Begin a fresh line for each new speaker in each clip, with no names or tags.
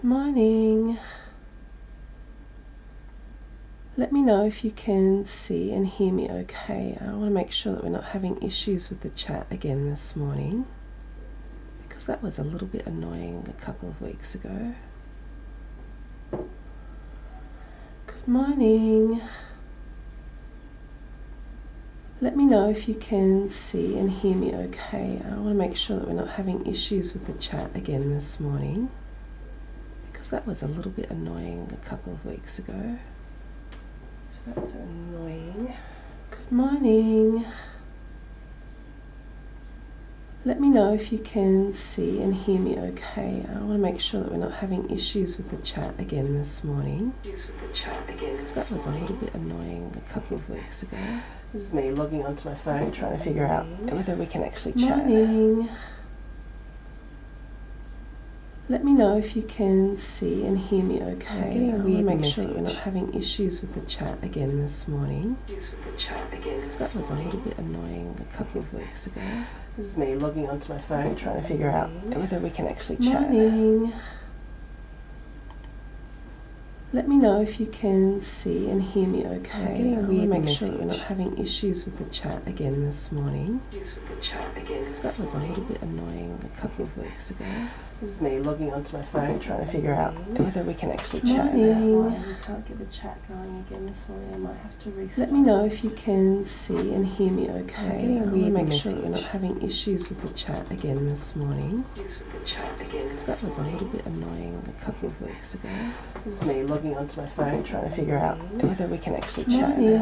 Good morning. Let me know if you can see and hear me okay. I want to make sure that we're not having issues with the chat again this morning, because that was a little bit annoying a couple of weeks ago. Good morning. Let me know if you can see and hear me okay. I want to make sure that we're not having issues with the chat again this morning, because that was a little bit annoying a couple of weeks ago. So that's annoying. Good morning. Let me know if you can see and hear me okay. I want to make sure that we're not having issues with the chat again this morning. That was a little bit annoying a couple of weeks ago. This is me logging onto my phone trying to figure out whether we can actually chat. Morning. Let me know if you can see and hear me okay. I want to make sure that we're not having issues with the chat again this morning. That was a little bit annoying a couple of weeks ago. This is me logging onto my phone trying to figure out whether we can actually chat. Morning. Let me know if you can see and hear me okay. I want to make sure that we're not having issues with the chat again this morning. That was a little bit annoying a couple of weeks ago. This is me logging onto my phone trying to figure out whether we can actually chat. We can't get the chat going again this morning. I might have to restart. Let me know if you can see and hear me okay. I want to make sure that we're not having issues with the chat again this morning. That was a little bit annoying a couple of weeks ago. This is me logging onto my phone trying to figure out whether we can actually chat. We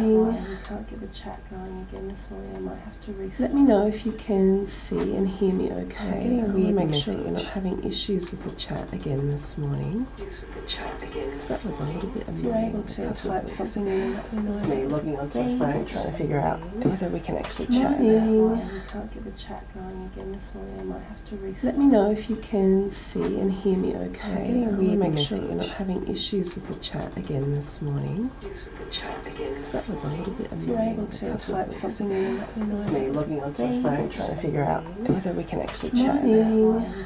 can't get the chat going again this morning. I might have to restart. Let me know if you can see and hear me okay. I want to make sure that we're not having issues with the chat again this morning. That was a little bit annoying. You're able to type something in. This is me logging onto my phone trying to figure out whether we can actually chat. We can't get the chat going again this morning. I might have to restart. Let me know if you can see and hear me okay. I want to make sure that we're not having issues with the chat again this morning. That was a little bit annoying. You're able to type something in. This is me logging onto my phone trying to figure out whether we can actually chat. We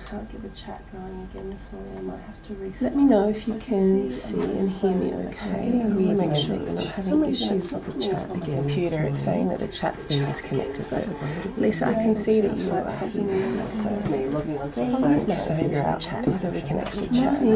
can't get the chat going again this morning. I might have to restart. Let me know if you can see and hear me okay. I want to make sure that we're not having issues with the chat again. Computer, it's saying that the chat's been disconnected. So Lisa, I can see that you are something in that. So me logging onto my phone trying to figure out whether we can actually chat. We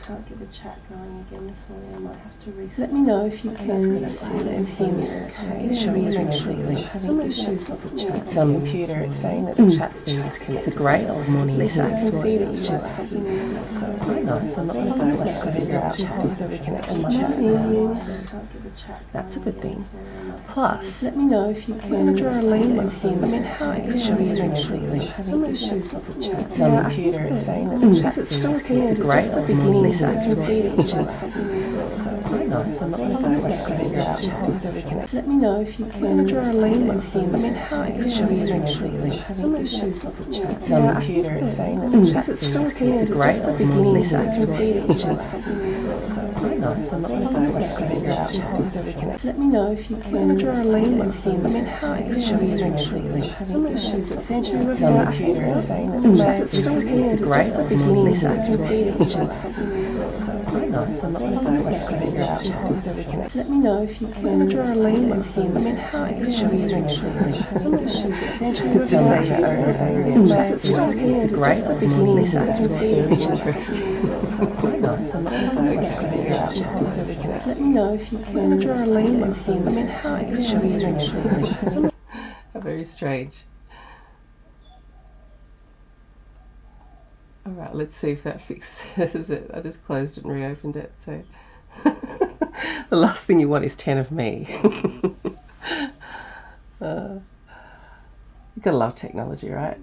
can't get the chat going again this morning. I might have to restart. Let me know if you can see and hear me okay. It's showing us having issues with the chat. It's computer, it's saying that the chat's been disconnected. It's a great old morning. Lisa, I can see that you are something in that. So quite nice. I'm not going to phone to figure out whether we can actually chat. That's a good thing. Plus, let me know if you can see and hear me. Hi, it's showing us having issues with the chat. It's on the computer, it's saying that the chat's been disconnected. It's a great old morning. Lisa, I can see that you are something in that. So quite nice. I'm not going to phone to figure out whether we can. Let me know if you can see and hear me. Hi, it's showing us having issues with the chat. It's on the computer, it's saying that the chat's been disconnected. It's a great old morning. Lisa, I can see that you are something in that. So quite nice. I'm not going to phone to figure out whether we can. Let me know if you can see and hear me. Hi, it's showing us having issues with the chat. It's on the computer, it's saying that the chat's been disconnected. It's a great old morning. Lisa, I can see that you are something in that. So quite nice. I'm not going to phone to figure out whether we can. Let me know if you can see and hear me. Hi, it's showing us having issues with the chat. It's on the computer, it's saying that the chat's been disconnected. It's a great old morning. Lisa, I can see that you are something in that. So quite nice. I'm not going to phone to figure out whether we can. Let me know if you can see and hear me. Hi, it's showing us very strange. Alright, let's see if that fixes it. I just closed it and reopened it, so the last thing you want is 10 of me. You gotta love technology, right?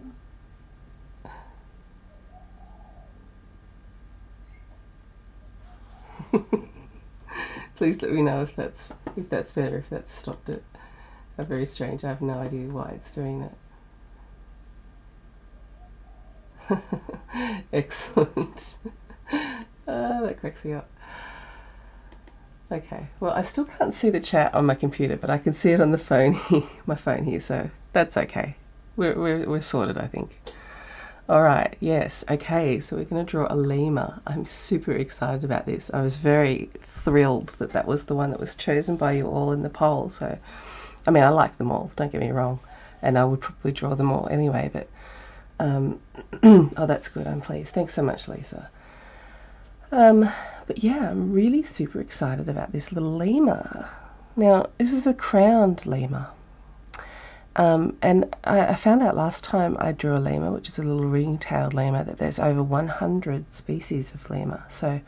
Please let me know if that's better, if that's stopped it. Very strange. I have no idea why it's doing that. Excellent. That cracks me up. Okay, well, I still can't see the chat on my computer, but I can see it on the phone, my phone here, so that's okay. We're sorted, I think. All right, yes, okay, so we're going to draw a lemur. I'm super excited about this. I was very thrilled that that was the one that was chosen by you all in the poll. So, I mean, I like them all, don't get me wrong, and I would probably draw them all anyway, but oh, that's good, I'm pleased. Thanks so much, Lisa. But yeah, I'm really super excited about this little lemur. Now, this is a crowned lemur. And I found out last time I drew a lemur, which is a little ring-tailed lemur, that there's over 100 species of lemur. So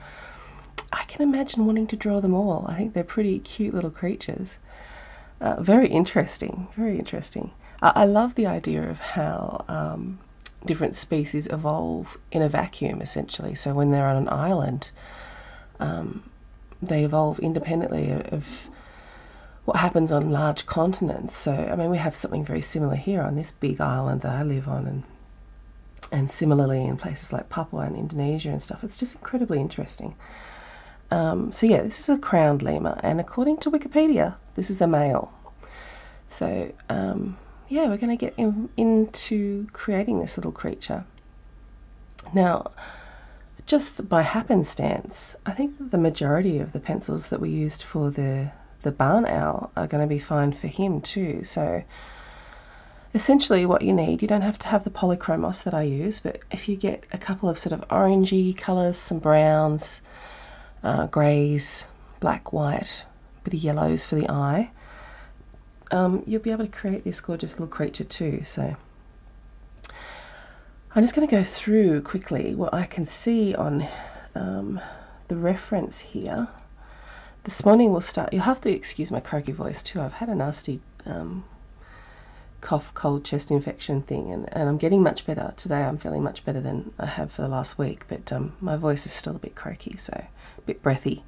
I can imagine wanting to draw them all. I think they're pretty cute little creatures. Very interesting, very interesting. I love the idea of how different species evolve in a vacuum, essentially. So when they're on an island, they evolve independently of what happens on large continents. So, I mean, we have something very similar here on this big island that I live on, and similarly in places like Papua and Indonesia and stuff. It's just incredibly interesting. So yeah, this is a crowned lemur, and according to Wikipedia, this is a male. So yeah, we're going to get into creating this little creature. Now, just by happenstance, I think that the majority of the pencils that we used for the barn owl are going to be fine for him too. So essentially what you need, you don't have to have the polychromos that I use, but if you get a couple of sort of orangey colours, some browns, greys, black, white, a bit of yellows for the eye, you'll be able to create this gorgeous little creature too. So I'm just going to go through quickly what I can see on the reference here. This morning we'll start. You'll have to excuse my croaky voice too. I've had a nasty cough, cold, chest infection thing, and I'm getting much better. Today I'm feeling much better than I have for the last week, but my voice is still a bit croaky, so a bit breathy.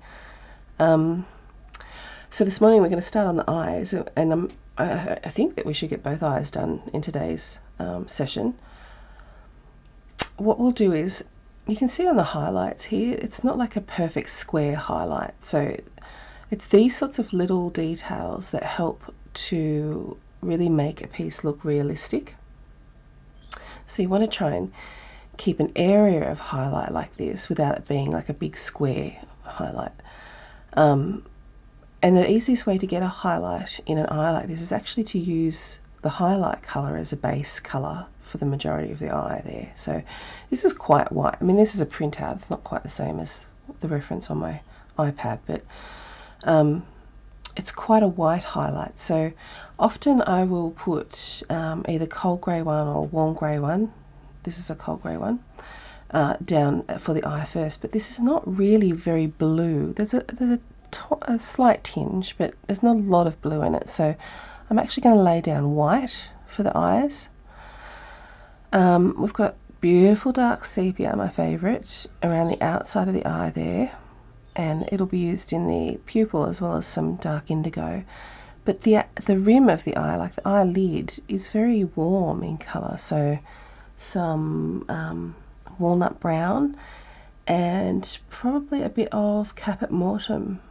So this morning we're going to start on the eyes, and I think that we should get both eyes done in today's session. What we'll do is, you can see on the highlights here, it's not like a perfect square highlight, so it's these sorts of little details that help to really make a piece look realistic. So you want to try and keep an area of highlight like this without it being like a big square highlight. And the easiest way to get a highlight in an eye like this is actually to use the highlight colour as a base colour for the majority of the eye there. So this is quite white. I mean, this is a printout. It's not quite the same as the reference on my iPad, but it's quite a white highlight. So often I will put either cold grey one or warm grey one. This is a cold grey one. Down for the eye first, but this is not really very blue. There's a slight tinge, but there's not a lot of blue in it. So I'm actually going to lay down white for the eyes. We've got beautiful dark sepia, my favourite, around the outside of the eye there, and it'll be used in the pupil as well as some dark indigo. But the rim of the eye, like the eyelid, is very warm in colour, so some walnut brown and probably a bit of caput mortem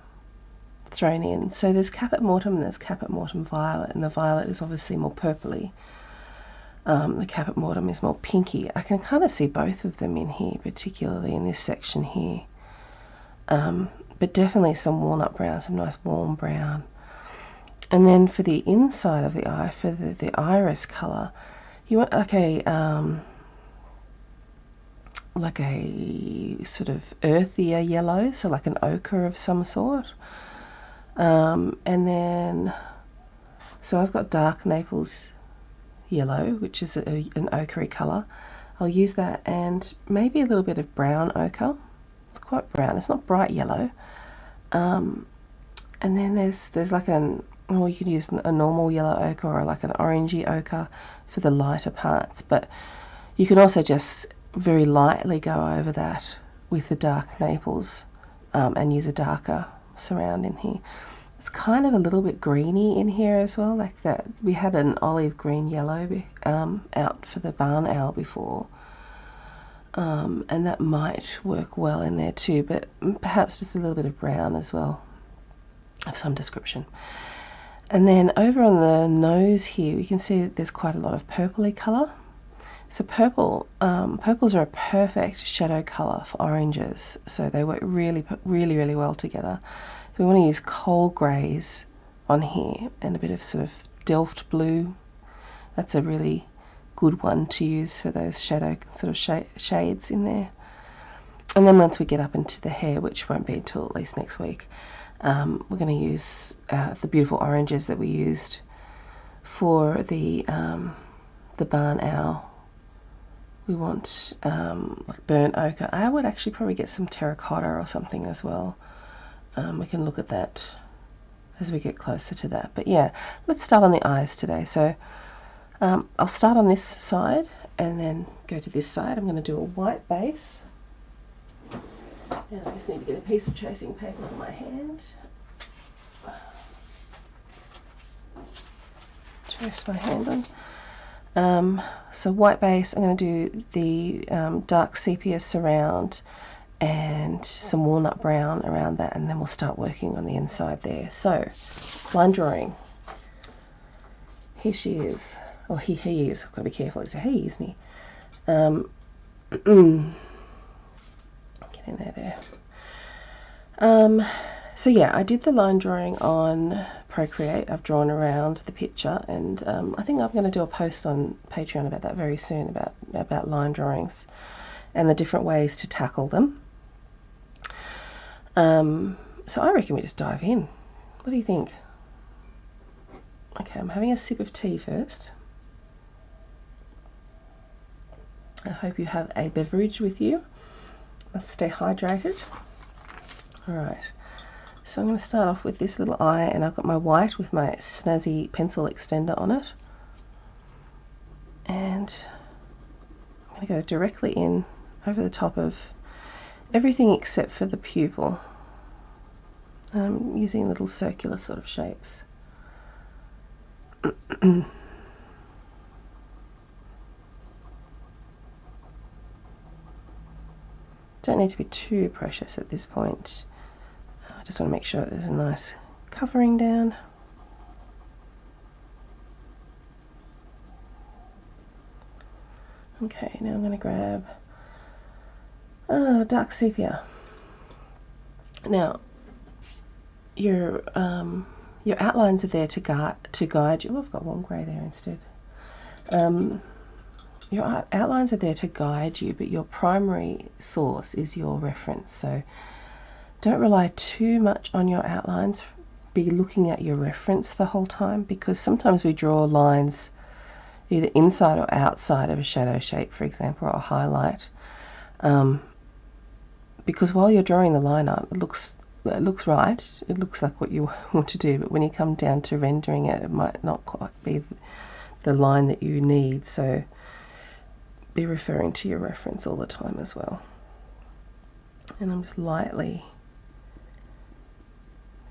thrown in. So there's caput mortem and there's caput mortem violet, and the violet is obviously more purpley. The caput mortem is more pinky. I can kind of see both of them in here, particularly in this section here. But definitely some walnut brown, some nice warm brown. And then for the inside of the eye, for the iris colour, you want like a sort of earthier yellow, so like an ochre of some sort. And then, so I've got dark Naples yellow, which is an ochre colour. I'll use that, and maybe a little bit of brown ochre. It's quite brown, it's not bright yellow. And then there's like you could use a normal yellow ochre or like an orangey ochre for the lighter parts, but you can also just very lightly go over that with the dark Naples and use a darker surround in here. It's kind of a little bit greeny in here as well, like that. We had an olive green yellow out for the barn owl before, and that might work well in there too, but perhaps just a little bit of brown as well of some description. And then over on the nose here, you can see that there's quite a lot of purpley colour. So purples are a perfect shadow colour for oranges, so they work really, really, really well together. So we want to use coal greys on here and a bit of sort of Delft blue. That's a really good one to use for those shadow sort of shades in there. And then once we get up into the hair, which won't be until at least next week, we're going to use the beautiful oranges that we used for the barn owl. We want like burnt ochre. I would actually probably get some terracotta or something as well. We can look at that as we get closer to that. But yeah, let's start on the eyes today. So I'll start on this side and then go to this side. I'm going to do a white base. And I just need to get a piece of tracing paper in my hand to rest my hand on. So white base, I'm going to do the dark sepia surround and some walnut brown around that, and then we'll start working on the inside there. So, line drawing. Here she is. Or he is. I've got to be careful. It's a he, isn't he? Get in there. So yeah, I did the line drawing on Procreate. I've drawn around the picture, and I think I'm going to do a post on Patreon about that very soon, about line drawings and the different ways to tackle them. So I reckon we just dive in. What do you think? Okay, I'm having a sip of tea first. I hope you have a beverage with you. Let's stay hydrated. Alright, so I'm going to start off with this little eye, and I've got my white with my snazzy pencil extender on it. And I'm going to go directly in over the top of everything except for the pupil. Using little circular sort of shapes. Don't need to be too precious at this point. I just want to make sure there's a nice covering down. Okay, now I'm going to grab dark sepia. Now, your outlines are there to guide you. Oh, I've got one grey there instead. Your outlines are there to guide you, but your primary source is your reference. So don't rely too much on your outlines. Be looking at your reference the whole time, because sometimes we draw lines either inside or outside of a shadow shape, for example, or a highlight. Because while you're drawing the line up, it looks right. It looks like what you want to do, but when you come down to rendering it, it might not quite be the line that you need. So be referring to your reference all the time as well. And I'm just lightly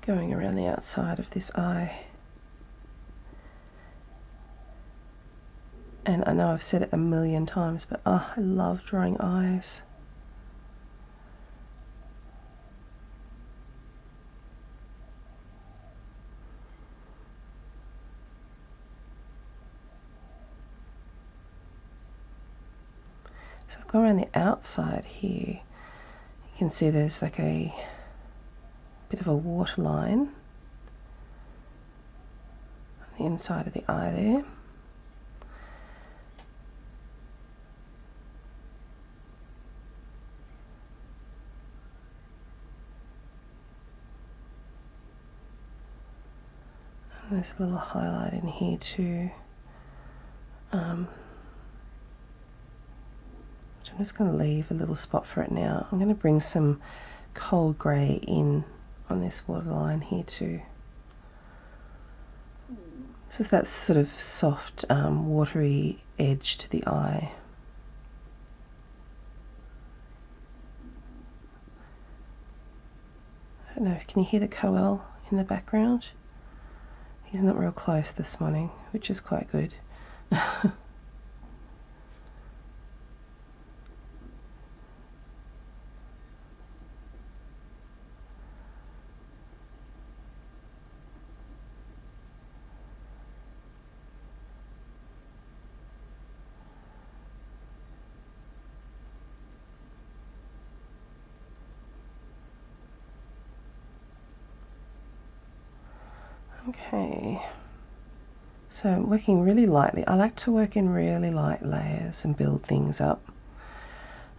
going around the outside of this eye. And I know I've said it a million times, but I love drawing eyes. So I've gone around the outside here. You can see there's like a bit of a waterline on the inside of the eye there. And there's a little highlight in here too. I'm just going to leave a little spot for it now. I'm going to bring some cold grey in on this waterline here too. So that's sort of soft, watery edge to the eye. I don't know, can you hear the Coel in the background? He's not real close this morning, which is quite good. Okay, so I'm working really lightly. I like to work in really light layers and build things up.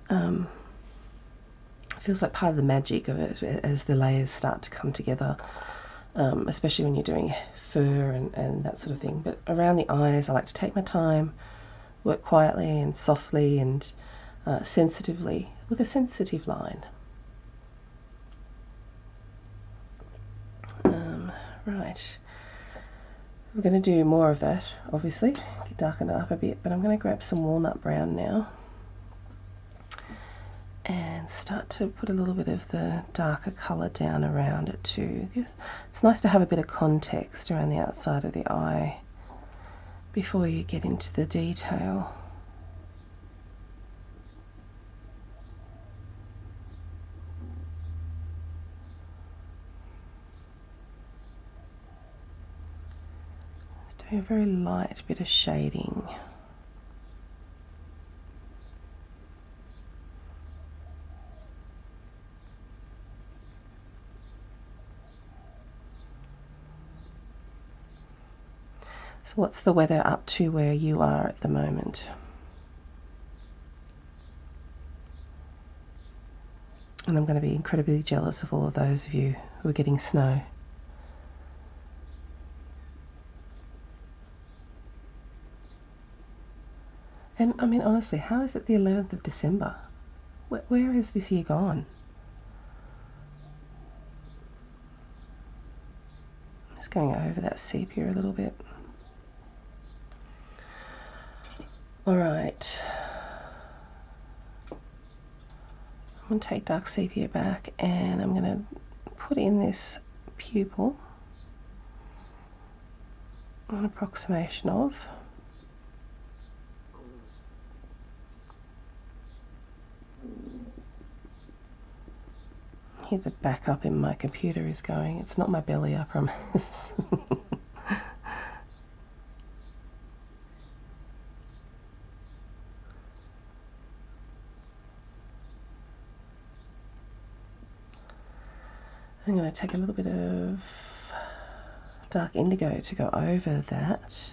It feels like part of the magic of it as the layers start to come together, especially when you're doing fur and that sort of thing. But around the eyes, I like to take my time, work quietly and softly and sensitively with a sensitive line. Right, we're going to do more of that, obviously, darken it up a bit, but I'm going to grab some walnut brown now and start to put a little bit of the darker colour down around it too. It's nice to have a bit of context around the outside of the eye before you get into the detail. Just doing a very light bit of shading. So what's the weather up to where you are at the moment? And I'm going to be incredibly jealous of all of those of you who are getting snow. And I mean, honestly, how is it the 11th of December? Where has this year gone? Just going over that sepia a little bit. All right. I'm going to take dark sepia back and I'm going to put in this pupil, an approximation of. Here the backup in my computer is going. It's not my belly, I promise. I'm going to take a little bit of dark indigo to go over that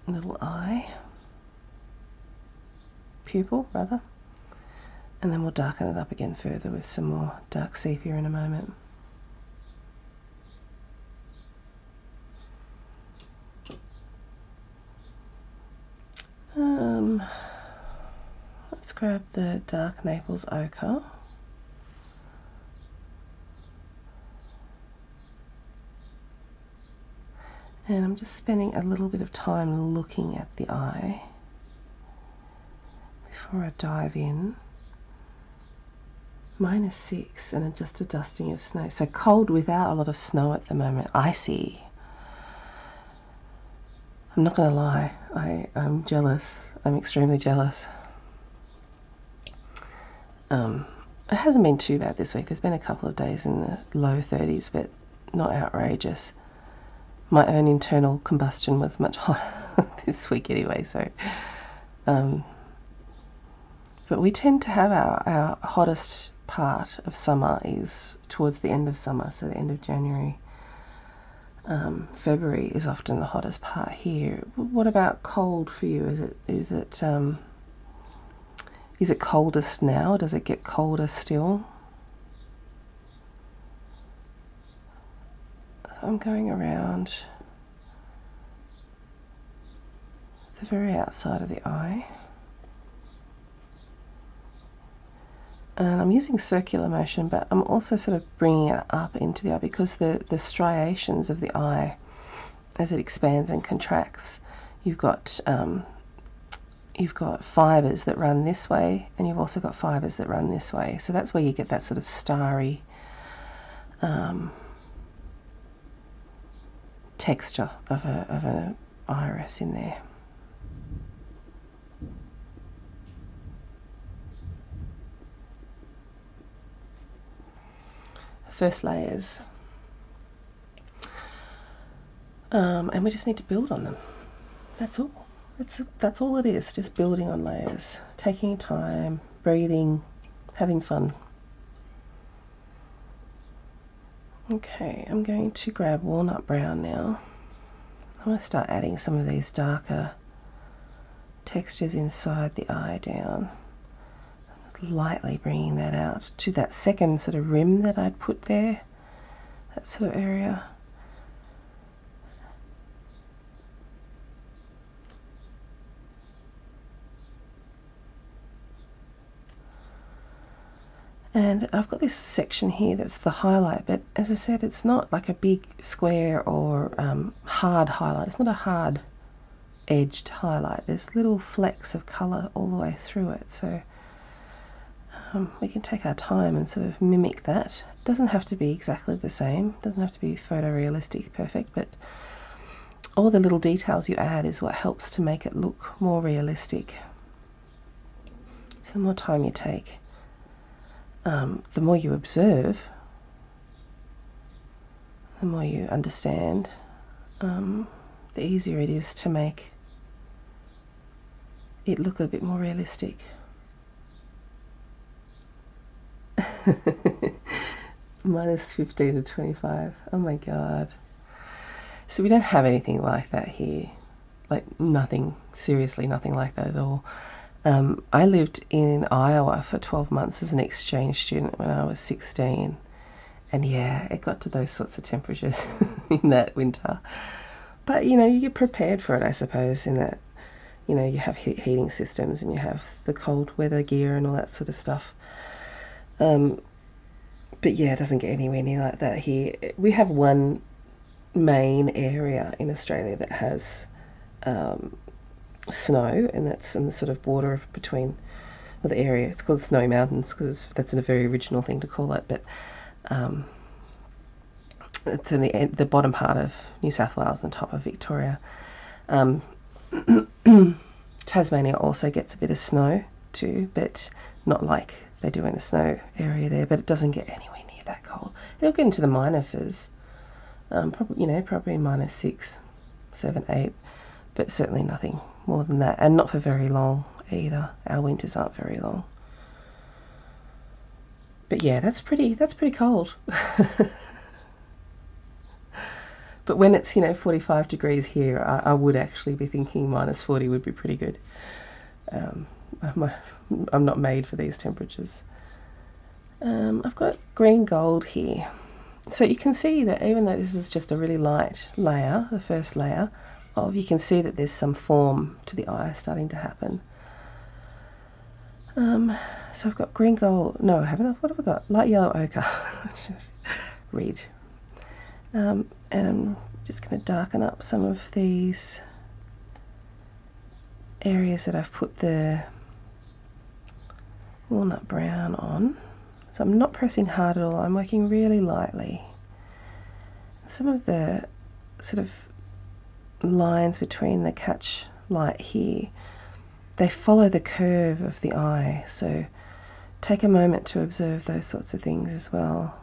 little eye, pupil rather, and then we'll darken it up again further with some more dark sepia in a moment. Let's grab the dark Naples ochre. And I'm just spending a little bit of time looking at the eye before I dive in. -6 and just a dusting of snow. So cold without a lot of snow at the moment. Icy. I'm not going to lie, I'm jealous. I'm extremely jealous. It hasn't been too bad this week. There's been a couple of days in the low 30s, but not outrageous. My own internal combustion was much higher this week anyway, so but we tend to have our hottest part of summer is towards the end of summer, so the end of January. February is often the hottest part here. What about cold for you? Is it coldest now? Does it get colder still? I'm going around the very outside of the eye. And I'm using circular motion, but I'm also sort of bringing it up into the eye because the striations of the eye, as it expands and contracts, you've got fibres that run this way, and you've also got fibres that run this way. So that's where you get that sort of starry texture of an iris in there. First layers, and we just need to build on them. That's all. That's all it is, just building on layers, taking time, breathing, having fun. Okay, I'm going to grab walnut brown now. I'm going to start adding some of these darker textures inside the eye down. Just lightly bringing that out to that second sort of rim that I'd put there, that sort of area. And I've got this section here that's the highlight, but as I said, it's not like a big square or hard highlight. It's not a hard edged highlight. There's little flecks of colour all the way through it, so we can take our time and sort of mimic that. It doesn't have to be exactly the same, it doesn't have to be photorealistic perfect, but all the little details you add is what helps to make it look more realistic. So the more time you take, the more you observe, the more you understand, the easier it is to make it look a bit more realistic. Minus 15 to 25. Oh my god. So we don't have anything like that here. Like nothing, seriously nothing like that at all. I lived in Iowa for 12 months as an exchange student when I was 16, and yeah, it got to those sorts of temperatures in that winter. But you know, you get prepared for it, I suppose, in that, you know, you have heating systems and you have the cold weather gear and all that sort of stuff. But yeah, it doesn't get anywhere near like that here. We have one main area in Australia that has snow, and that's in the sort of border between, well, the area, it's called Snowy Mountains because that's a very original thing to call it, but it's in the bottom part of New South Wales and top of Victoria. Tasmania also gets a bit of snow too, but not like they do in the snow area there, but it doesn't get anywhere near that cold. It'll get into the minuses, probably, you know, probably minus 6, 7, 8, but certainly nothing more than that, and not for very long either. Our winters aren't very long. But yeah, that's pretty cold. But when it's, you know, 45 degrees here, I would actually be thinking minus 40 would be pretty good. I'm not made for these temperatures. I've got green gold here. So you can see that even though this is just a really light layer, the first layer, you can see that there's some form to the eye starting to happen. So I've got green gold, no I haven't, what have I got? Light yellow ochre. Let's just read. And I'm just going to darken up some of these areas that I've put the walnut brown on. So I'm not pressing hard at all, I'm working really lightly. Some of the sort of lines between the catch light here, they follow the curve of the eye, so take a moment to observe those sorts of things as well.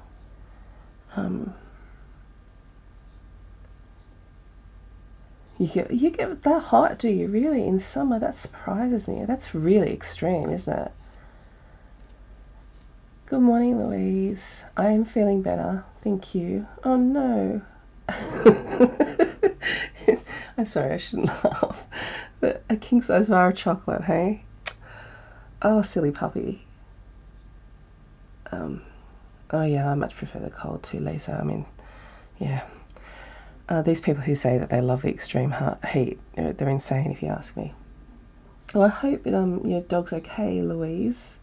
You get that hot, do you really, in summer? That surprises me. That's really extreme, isn't it? Good morning, Louise. I am feeling better, thank you. Oh no. I'm sorry, I shouldn't laugh. But a king-size bar of chocolate, hey? Oh, silly puppy. Oh yeah, I much prefer the cold too, Lisa. I mean, yeah. These people who say that they love the extreme heat, they're insane if you ask me. Well, I hope your dog's okay, Louise.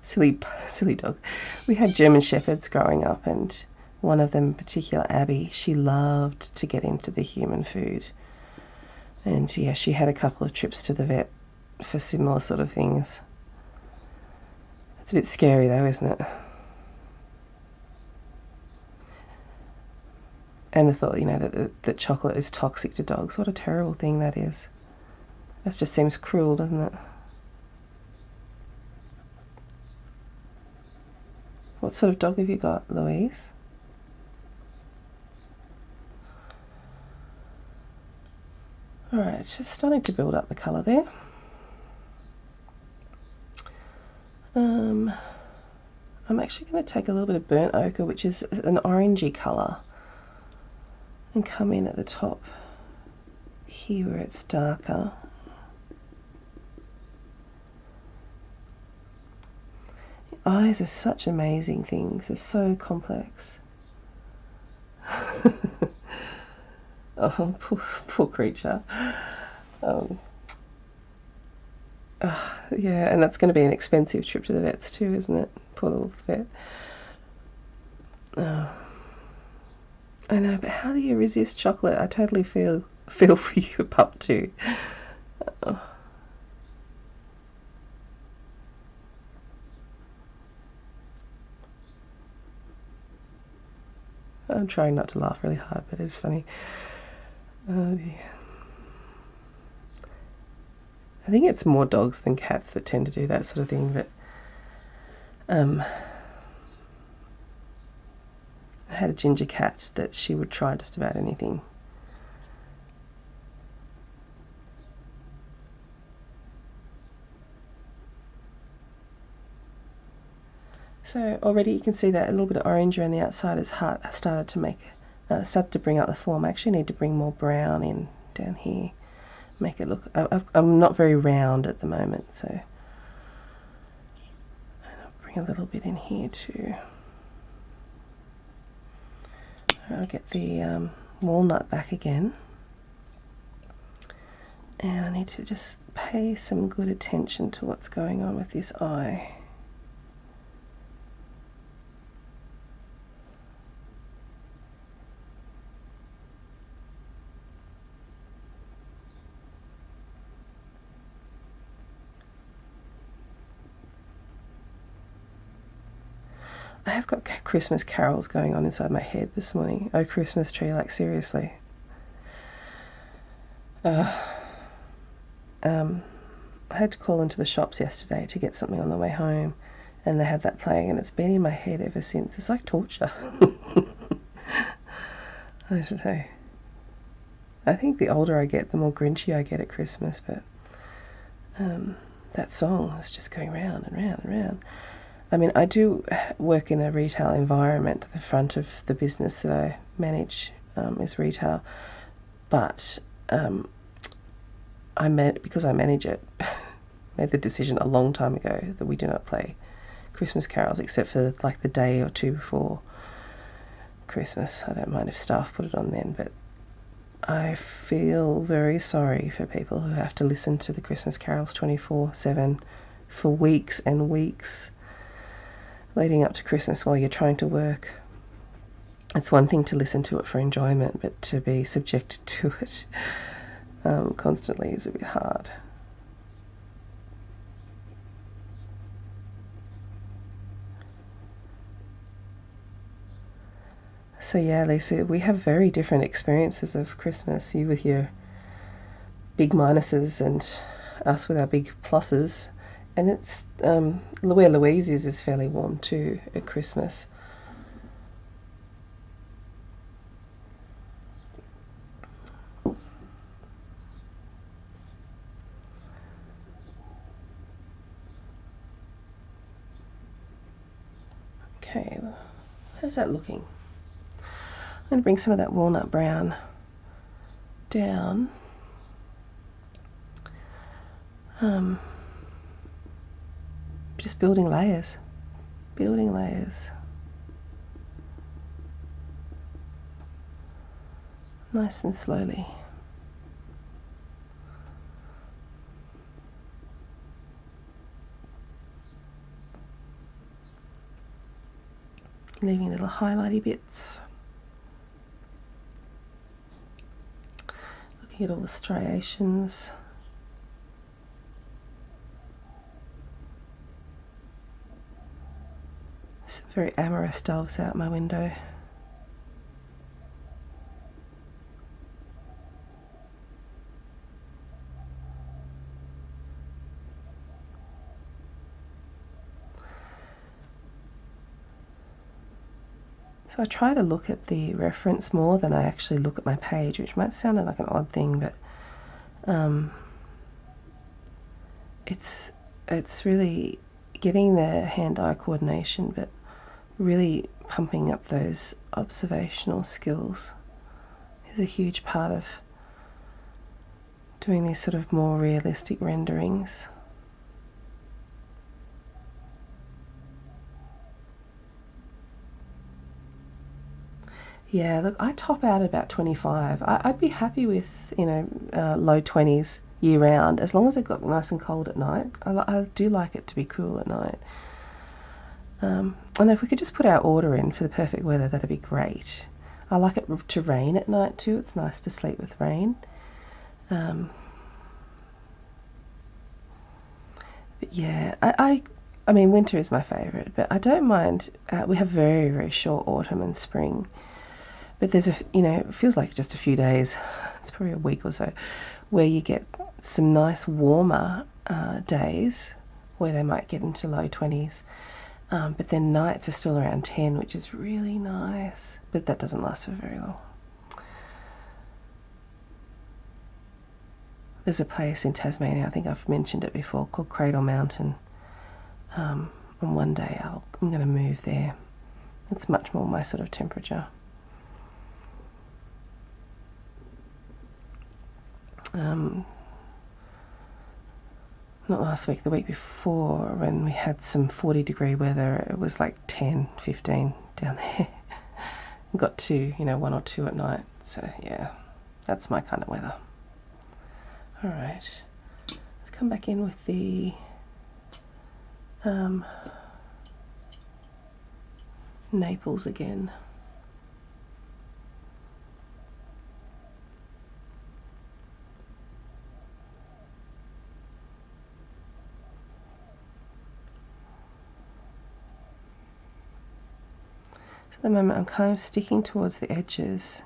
Silly dog. We had German Shepherds growing up, and one of them in particular, Abby, she loved to get into the human food. And yeah, she had a couple of trips to the vet for similar sort of things. It's a bit scary though, isn't it? And the thought, you know, that chocolate is toxic to dogs. What a terrible thing that is. That just seems cruel, doesn't it? What sort of dog have you got, Louise? Alright, just starting to build up the colour there. I'm actually going to take a little bit of burnt ochre, which is an orangey colour, and come in at the top here where it's darker. Eyes are such amazing things. They're so complex. Oh, poor creature. Yeah, and that's going to be an expensive trip to the vets too, isn't it? Poor little vet. Oh. I know, but how do you resist chocolate? I totally feel for you, pup too. Oh. I'm trying not to laugh really hard, but it's funny. Oh dear. I think it's more dogs than cats that tend to do that sort of thing, but I had a ginger cat that she would try just about anything. So already you can see that a little bit of orange around the outside has started to bring out the form. I actually need to bring more brown in down here, make it look. I'm not very round at the moment, so I'll bring a little bit in here too. I'll get the walnut back again, and I need to just pay some good attention to what's going on with this eye. I have got Christmas carols going on inside my head this morning. Oh, Christmas tree, like seriously. I had to call into the shops yesterday to get something on the way home, and they had that playing, and it's been in my head ever since. It's like torture. I don't know. I think the older I get, the more grinchy I get at Christmas, but that song is just going round and round and round. I mean, I do work in a retail environment. The front of the business that I manage is retail, but because I manage it, made the decision a long time ago that we do not play Christmas carols except for like the day or two before Christmas. I don't mind if staff put it on then, but I feel very sorry for people who have to listen to the Christmas carols 24/7 for weeks and weeks leading up to Christmas while you're trying to work. It's one thing to listen to it for enjoyment, but to be subjected to it constantly is a bit hard. So yeah, Lisa, we have very different experiences of Christmas. You with your big minuses and us with our big pluses. And it's where Louise is fairly warm too at Christmas. Okay, how's that looking? I'm going to bring some of that walnut brown down. Just building layers, nice and slowly. Leaving little highlighty bits. Looking at all the striations. Some very amorous doves out my window. So I try to look at the reference more than I actually look at my page, which might sound like an odd thing, but it's really getting the hand-eye coordination, but really pumping up those observational skills is a huge part of doing these sort of more realistic renderings. Yeah, look, I top out at about 25. I'd be happy with, you know, low 20s year round, as long as it got nice and cold at night. I do like it to be cool at night. And if we could just put our order in for the perfect weather, that'd be great. I like it to rain at night too. It's nice to sleep with rain. But yeah, I mean, winter is my favourite, but I don't mind. We have very, very short autumn and spring. But there's you know, it feels like just a few days, it's probably a week or so, where you get some nice warmer days where they might get into low 20s. But then nights are still around 10, which is really nice. But that doesn't last for very long. There's a place in Tasmania, I think I've mentioned it before, called Cradle Mountain. And one day I'm going to move there. It's much more my sort of temperature. Not last week, the week before, when we had some 40-degree weather, it was like 10, 15 down there. We got to, you know, 1 or 2 at night. So yeah, that's my kind of weather. All right, let's come back in with the Naples again. At the moment I'm kind of sticking towards the edges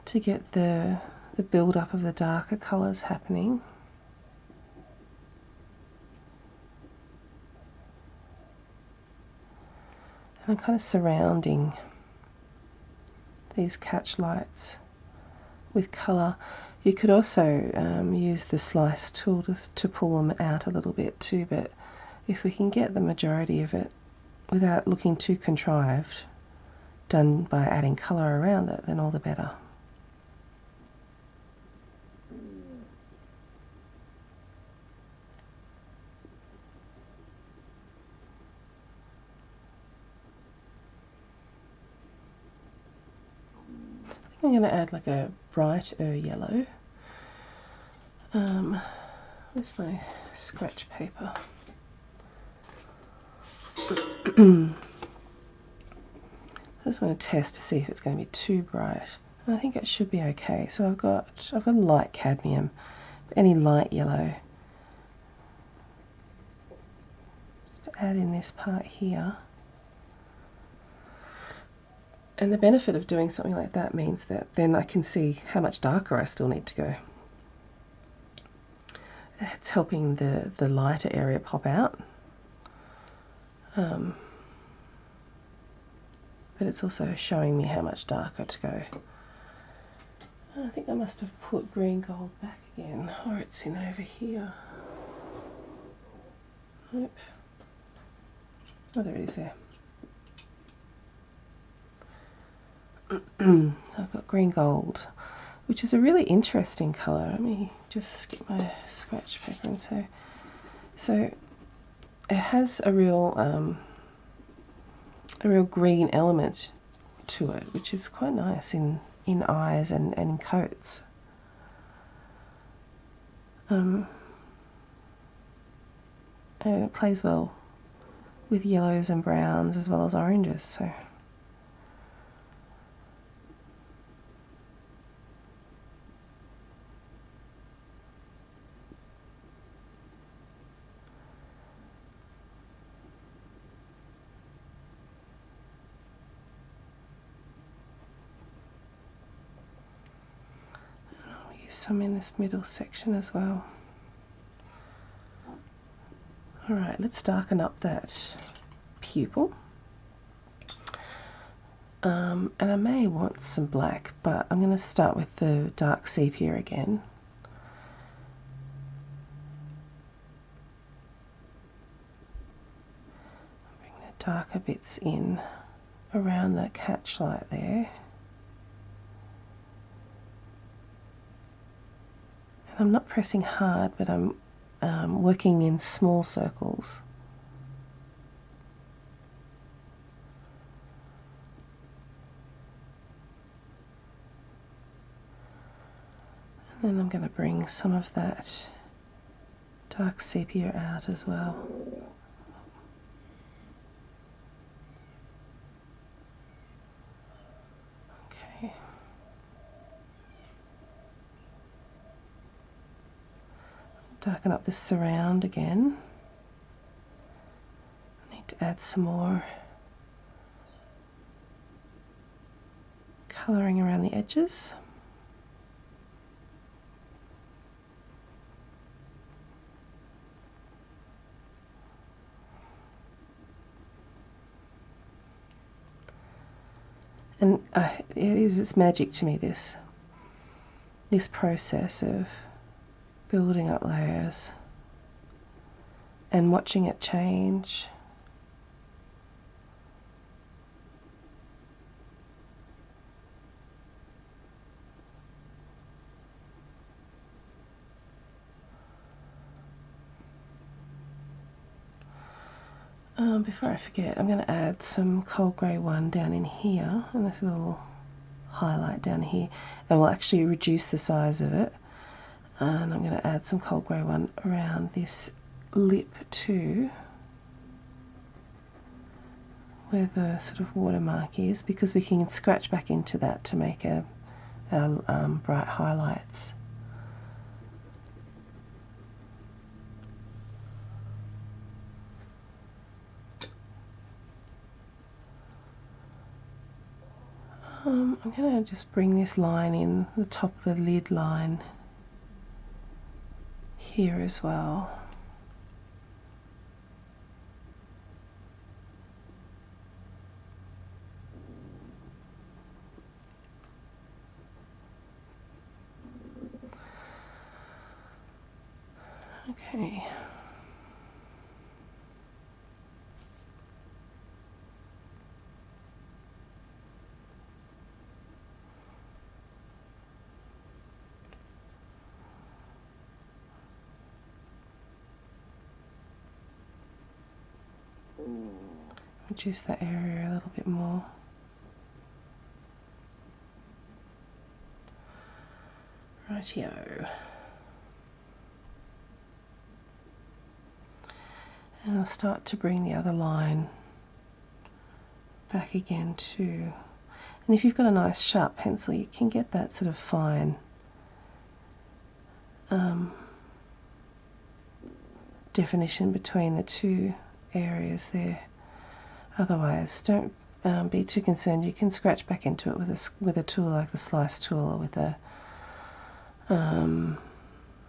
to get the build-up of the darker colours happening. And I'm kind of surrounding these catch lights with colour. You could also use the slice tool to pull them out a little bit too, but if we can get the majority of it without looking too contrived, done by adding colour around it, then all the better. I think I'm going to add like a brighter yellow. Where's my scratch paper? I just want to test to see if it's going to be too bright. And I think it should be okay. So I've got light cadmium, any light yellow. Just add in this part here. And the benefit of doing something like that means that then I can see how much darker I still need to go. It's helping the lighter area pop out. But it's also showing me how much darker to go. I think I must have put green gold back again, or it's in over here. Nope. Oh, there it is there. So I've got green gold, which is a really interesting colour. Let me just get my scratch paper and so it has a real green element to it, which is quite nice in eyes and in coats. And it plays well with yellows and browns as well as oranges. So. Some in this middle section as well. Alright, let's darken up that pupil. And I may want some black, but I'm going to start with the dark sepia again. darker bits in around that catch light there. And I'm not pressing hard, but I'm working in small circles. And then I'm going to bring some of that dark sepia out as well. Okay. Darken up the surround again. I need to add some more colouring around the edges. And it's magic to me, this process of building up layers and watching it change. Before I forget, I'm going to add some cold grey 1 down in here, and this little highlight down here, and we'll actually reduce the size of it. And I'm going to add some cold grey 1 around this lip too, where the sort of watermark is, because we can scratch back into that to make our bright highlights. I'm going to just bring this line in, the top of the lid line here as well. Okay. Reduce that area a little bit more. Rightio. And I'll start to bring the other line back again too. And if you've got a nice sharp pencil, you can get that sort of fine definition between the two areas there. Otherwise, don't be too concerned. You can scratch back into it with a tool like the slice tool, or with a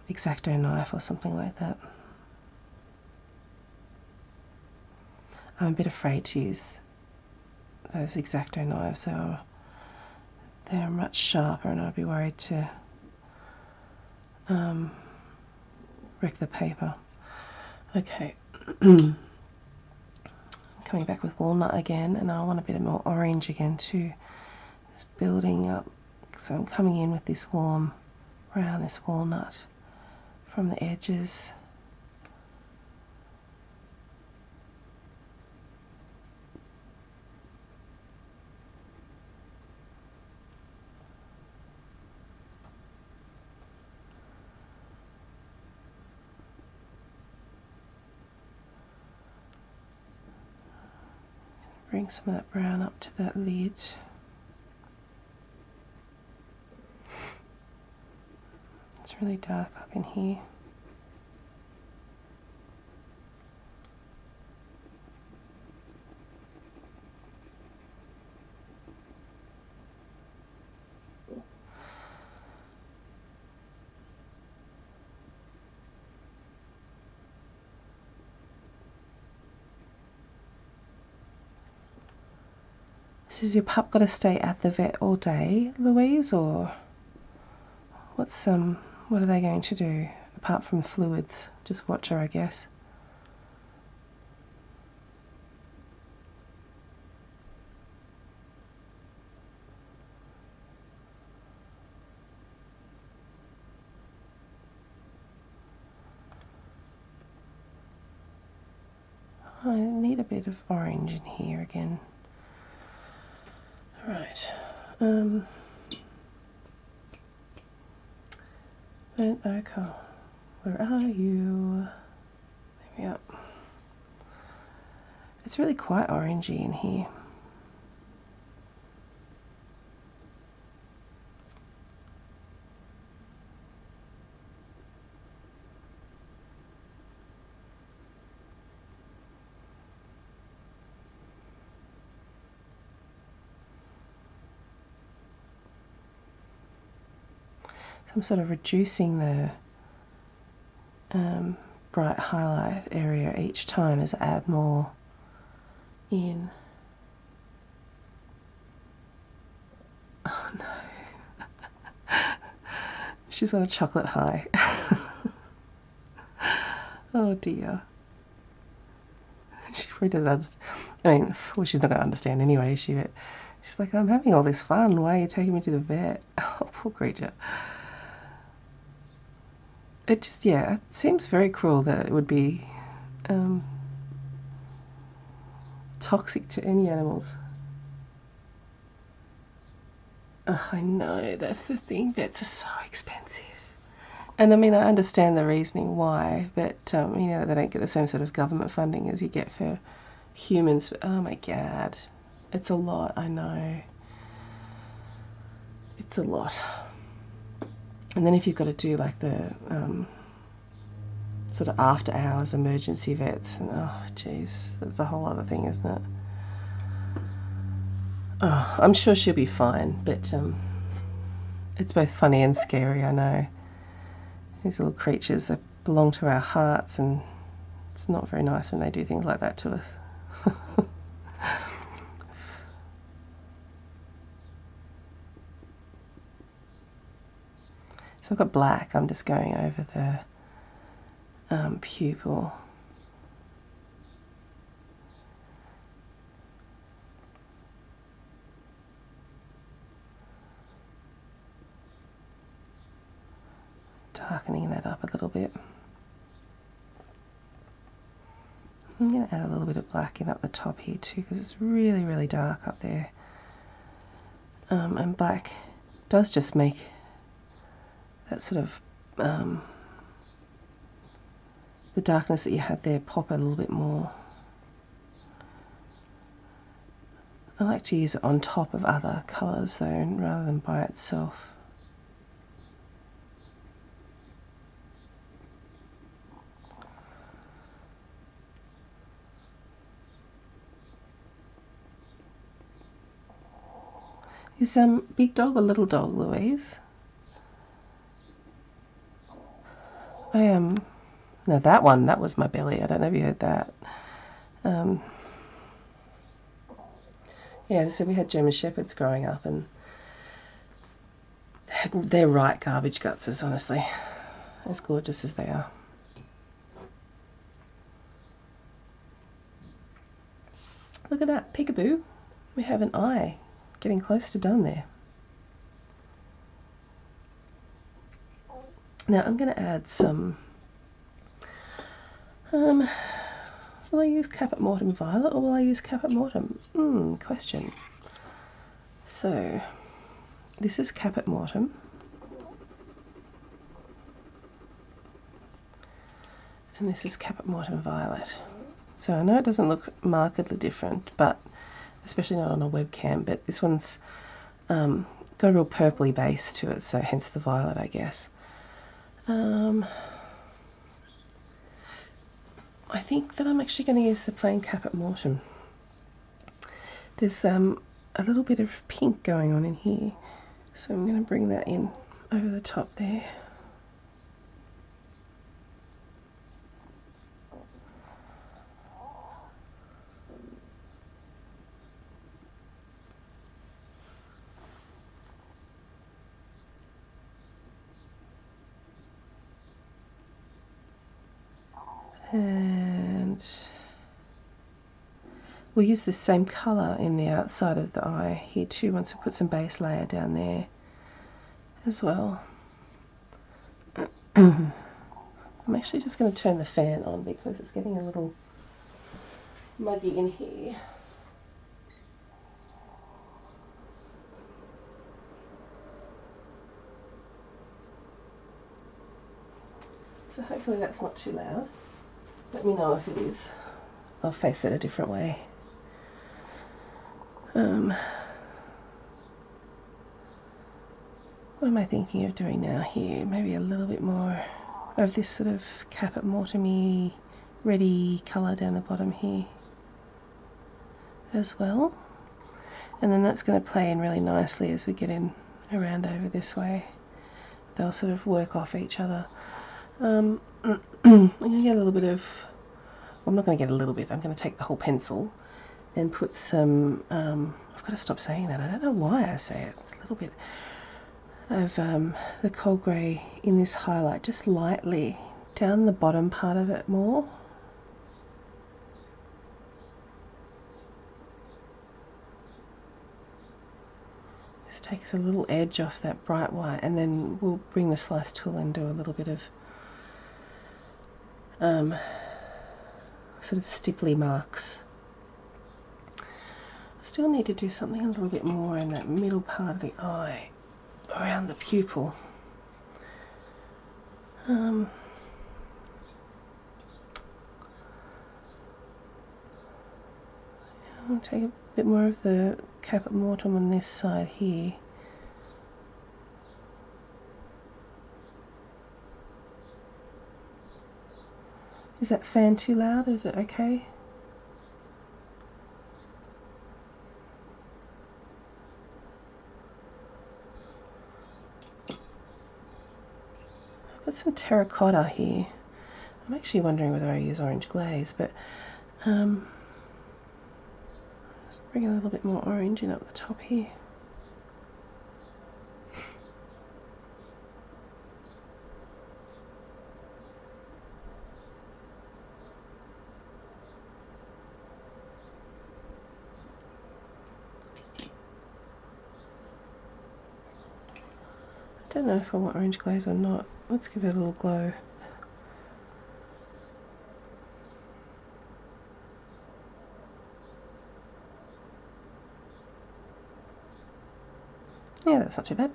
X-Acto knife or something like that. I'm a bit afraid to use those X-Acto knives, so they're much sharper, and I'd be worried to wreck the paper. Okay. Coming back with walnut again, and I want a bit more orange again too. Just building up, so I'm coming in with this warm brown, this walnut from the edges. Bring some of that brown up to that lid. It's really dark up in here. So has your pup got to stay at the vet all day, Louise, or what are they going to do apart from fluids? Just watch her, I guess. I need a bit of orange in here again. Right. Okay. Where are you? There we are. It's really quite orangey in here. So I'm sort of reducing the bright highlight area each time as I add more in. Oh no. She's on a chocolate high. Oh dear. She probably doesn't understand. I mean, well, she's not going to understand anyway. She's like, I'm having all this fun. Why are you taking me to the vet? Oh, poor creature. It just, yeah, it seems very cruel that it would be toxic to any animals. Ugh, I know, that's the thing. Vets are so expensive. And I mean, I understand the reasoning why, but you know, they don't get the same sort of government funding as you get for humans. But, oh my god, it's a lot. I know, it's a lot. And then if you've got to do like the sort of after hours emergency vets, and oh jeez, that's a whole other thing, isn't it? Oh, I'm sure she'll be fine, but it's both funny and scary. I know, these little creatures, they belong to our hearts, and it's not very nice when they do things like that to us. So I've got black. I'm just going over the pupil. Darkening that up a little bit. I'm going to add a little bit of black in up the top here too, because it's really, really dark up there. And black does just make that sort of the darkness that you had there pop a little bit more. I like to use it on top of other colours though, rather than by itself. Is big dog or little dog, Louise? I am. No, that one, that was my belly. I don't know if you heard that. Yeah, so we had German Shepherds growing up, and they're right garbage gutses, honestly. As gorgeous as they are. Look at that, peekaboo. We have an eye. Getting close to done there. Now I'm going to add some, will I use Caput Mortem Violet or will I use Caput Mortem? Question. So, this is Caput Mortem. And this is Caput Mortem Violet. So I know it doesn't look markedly different, but especially not on a webcam, but this one's got a real purpley base to it, so hence the violet, I guess. I think that I'm actually going to use the plain Caput Mortem. There's a little bit of pink going on in here, so I'm going to bring that in over the top there. And we'll use the same colour in the outside of the eye here too, once we put some base layer down there as well. I'm actually just going to turn the fan on because it's getting a little muggy in here. So hopefully that's not too loud. Let me know if it is. I'll face it a different way. What am I thinking of doing now here? Maybe a little bit more of this sort of caput mortem-y, reddy colour down the bottom here as well. And then that's going to play in really nicely as we get in around over this way. They'll sort of work off each other. I'm going to get a little bit of, well, I'm not going to get a little bit, I'm going to take the whole pencil and put some, I've got to stop saying that, I don't know why I say it, a little bit of the cold grey in this highlight, just lightly down the bottom part of it more. Just takes a little edge off that bright white, and then we'll bring the slice tool and do a little bit of sort of stipply marks. Still need to do something a little bit more in that middle part of the eye, around the pupil. I'll take a bit more of the caput mortem on this side here. Is that fan too loud? Is it okay? I've got some terracotta here. I'm actually wondering whether I use orange glaze, but just bring a little bit more orange in up the top here. I don't know if I want orange glaze or not. Let's give it a little glow. Yeah, that's not too bad.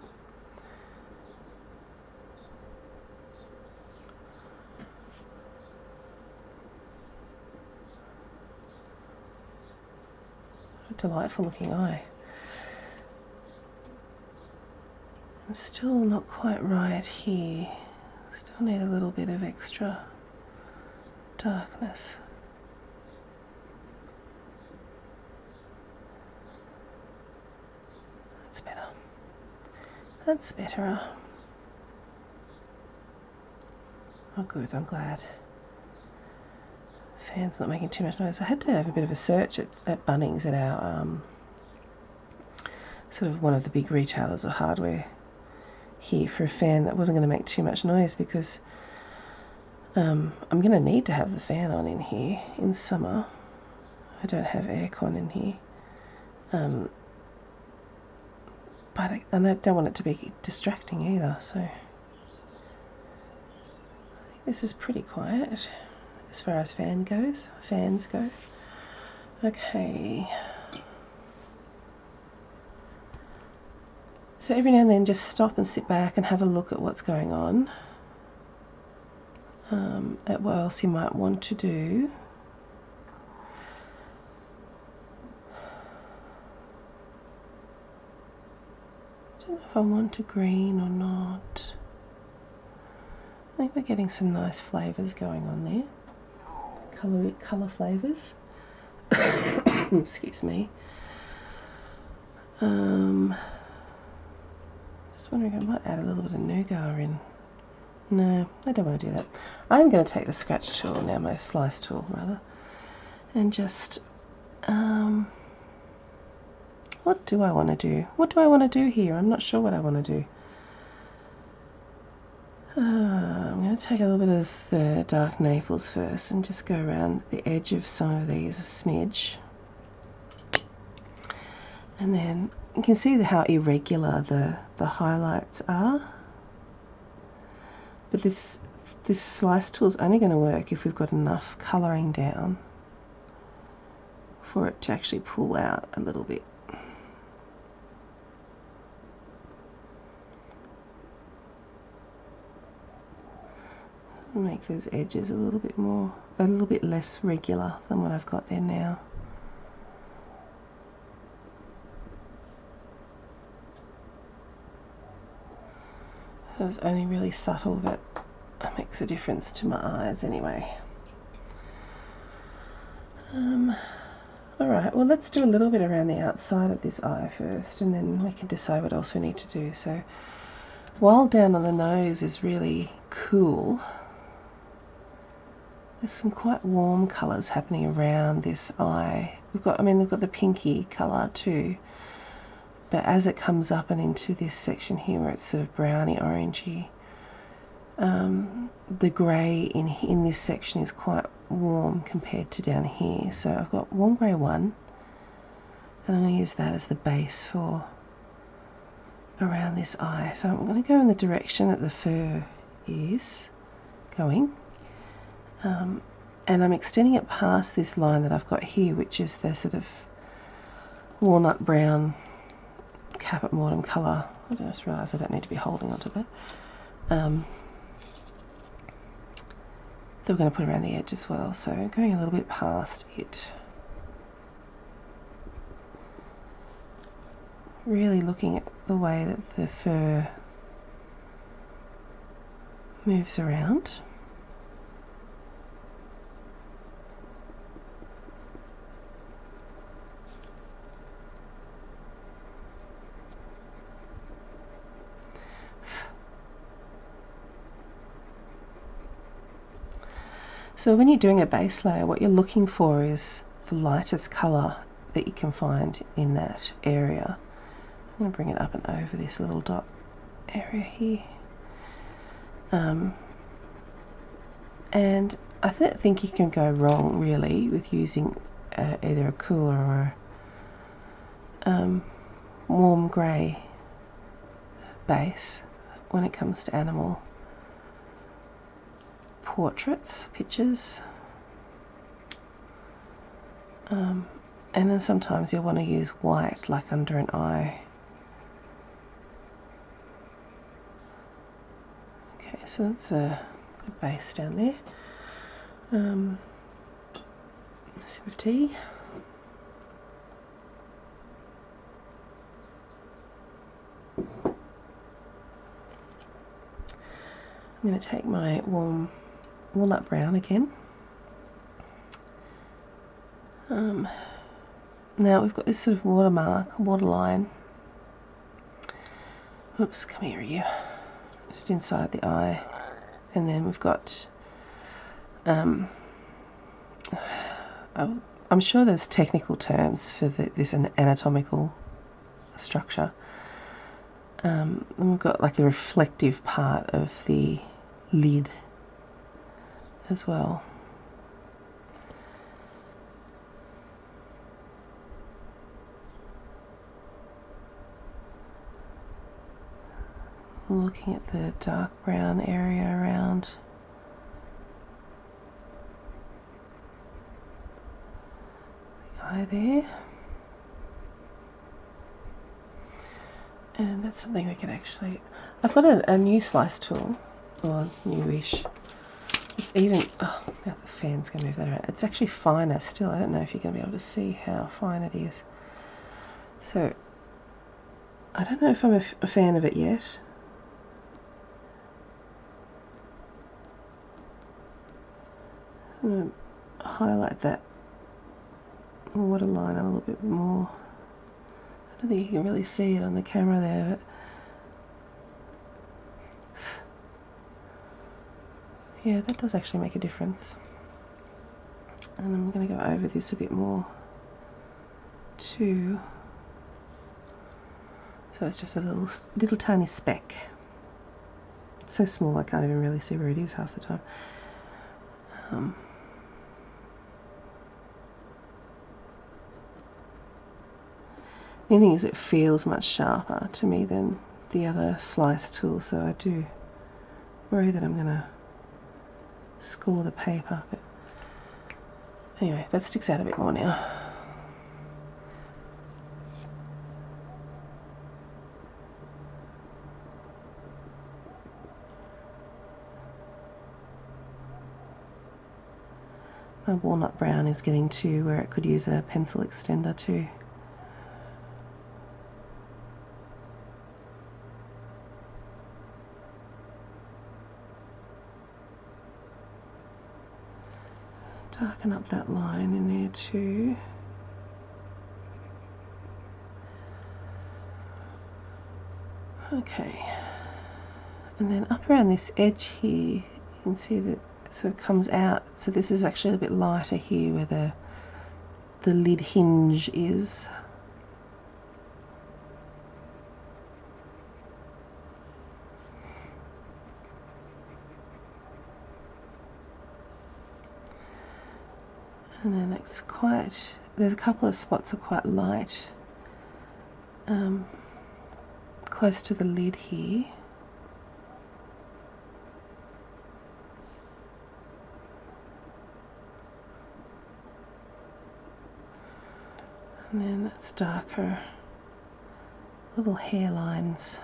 A delightful looking eye. It's still not quite right here. Still need a little bit of extra darkness. That's better. That's better. Oh good, I'm glad. Fan's not making too much noise. I had to have a bit of a search at Bunnings, at our sort of one of the big retailers of hardware here, for a fan that wasn't going to make too much noise, because I'm going to need to have the fan on in here in summer. I don't have aircon in here, but I don't want it to be distracting either, so I think this is pretty quiet as far as fans go. Okay. So every now and then just stop and sit back and have a look at what's going on, at what else you might want to do. I don't know if I want a green or not. I think we're getting some nice flavours going on there. Colour flavours. Excuse me. Just wondering, I might add a little bit of nougat in. No, I don't want to do that. I'm going to take the scratch tool now, my slice tool rather, and just what do I want to do? What do I want to do here? I'm not sure what I want to do. I'm going to take a little bit of the dark Naples first and just go around the edge of some of these a smidge. And then you can see how irregular the highlights are. But this slice tool is only going to work if we've got enough colouring down for it to actually pull out a little bit. Make those edges a little bit less regular than what I've got there now. It's only really subtle, but it makes a difference to my eyes anyway. Alright, well let's do a little bit around the outside of this eye first, and then we can decide what else we need to do. So while down on the nose is really cool, there's some quite warm colours happening around this eye. We've got the pinky colour too, but as it comes up and into this section here where it's sort of browny orangey, the grey in this section is quite warm compared to down here. So I've got warm grey 1, and I'm going to use that as the base for around this eye. So I'm going to go in the direction that the fur is going, and I'm extending it past this line that I've got here, which is the sort of walnut brown Caput Mortem colour. I just realised I don't need to be holding onto that. That we're going to put around the edge as well, so going a little bit past it. Really looking at the way that the fur moves around. So when you're doing a base layer, what you're looking for is the lightest colour that you can find in that area. I'm going to bring it up and over this little dot area here. And I think you can go wrong really with using either a cooler or a warm grey base when it comes to animal portraits, pictures, and then sometimes you'll want to use white, like under an eye. Okay, so that's a good base down there. A sip of tea. I'm going to take my warm walnut brown again. Now we've got this sort of waterline. Oops, come here, you. Just inside the eye. And then we've got, I'm sure there's technical terms for this anatomical structure. And we've got like the reflective part of the lid as well. Looking at the dark brown area around the eye there. And that's something we can actually... I've got a new slice tool, or newish. It's even... Oh, now the fan's going to move that around. It's actually finer still. I don't know if you're going to be able to see how fine it is. So, I don't know if I'm a fan of it yet. I'm going to highlight that waterline a little bit more. I don't think you can really see it on the camera there, but yeah, that does actually make a difference. And I'm going to go over this a bit more too. So it's just a little tiny speck. It's so small I can't even really see where it is half the time. The thing is, it feels much sharper to me than the other slice tool, so I do worry that I'm going to score the paper. But anyway, that sticks out a bit more now. My walnut brown is getting to where it could use a pencil extender too. Darken up that line in there too. Okay, and then up around this edge here, you can see that it sort of comes out. So this is actually a bit lighter here where the lid hinge is. And then it's quite, there's a couple of spots are quite light, close to the lid here. And then that's darker, little hairlines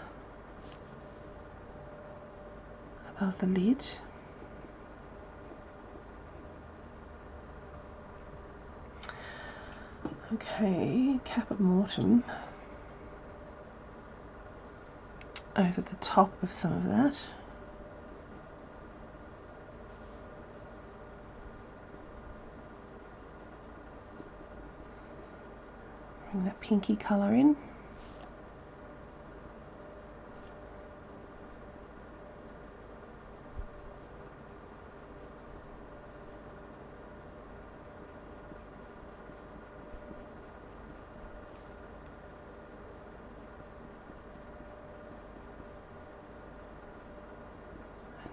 above the lid. Okay, Caput Mortem over the top of some of that. Bring that pinky colour in.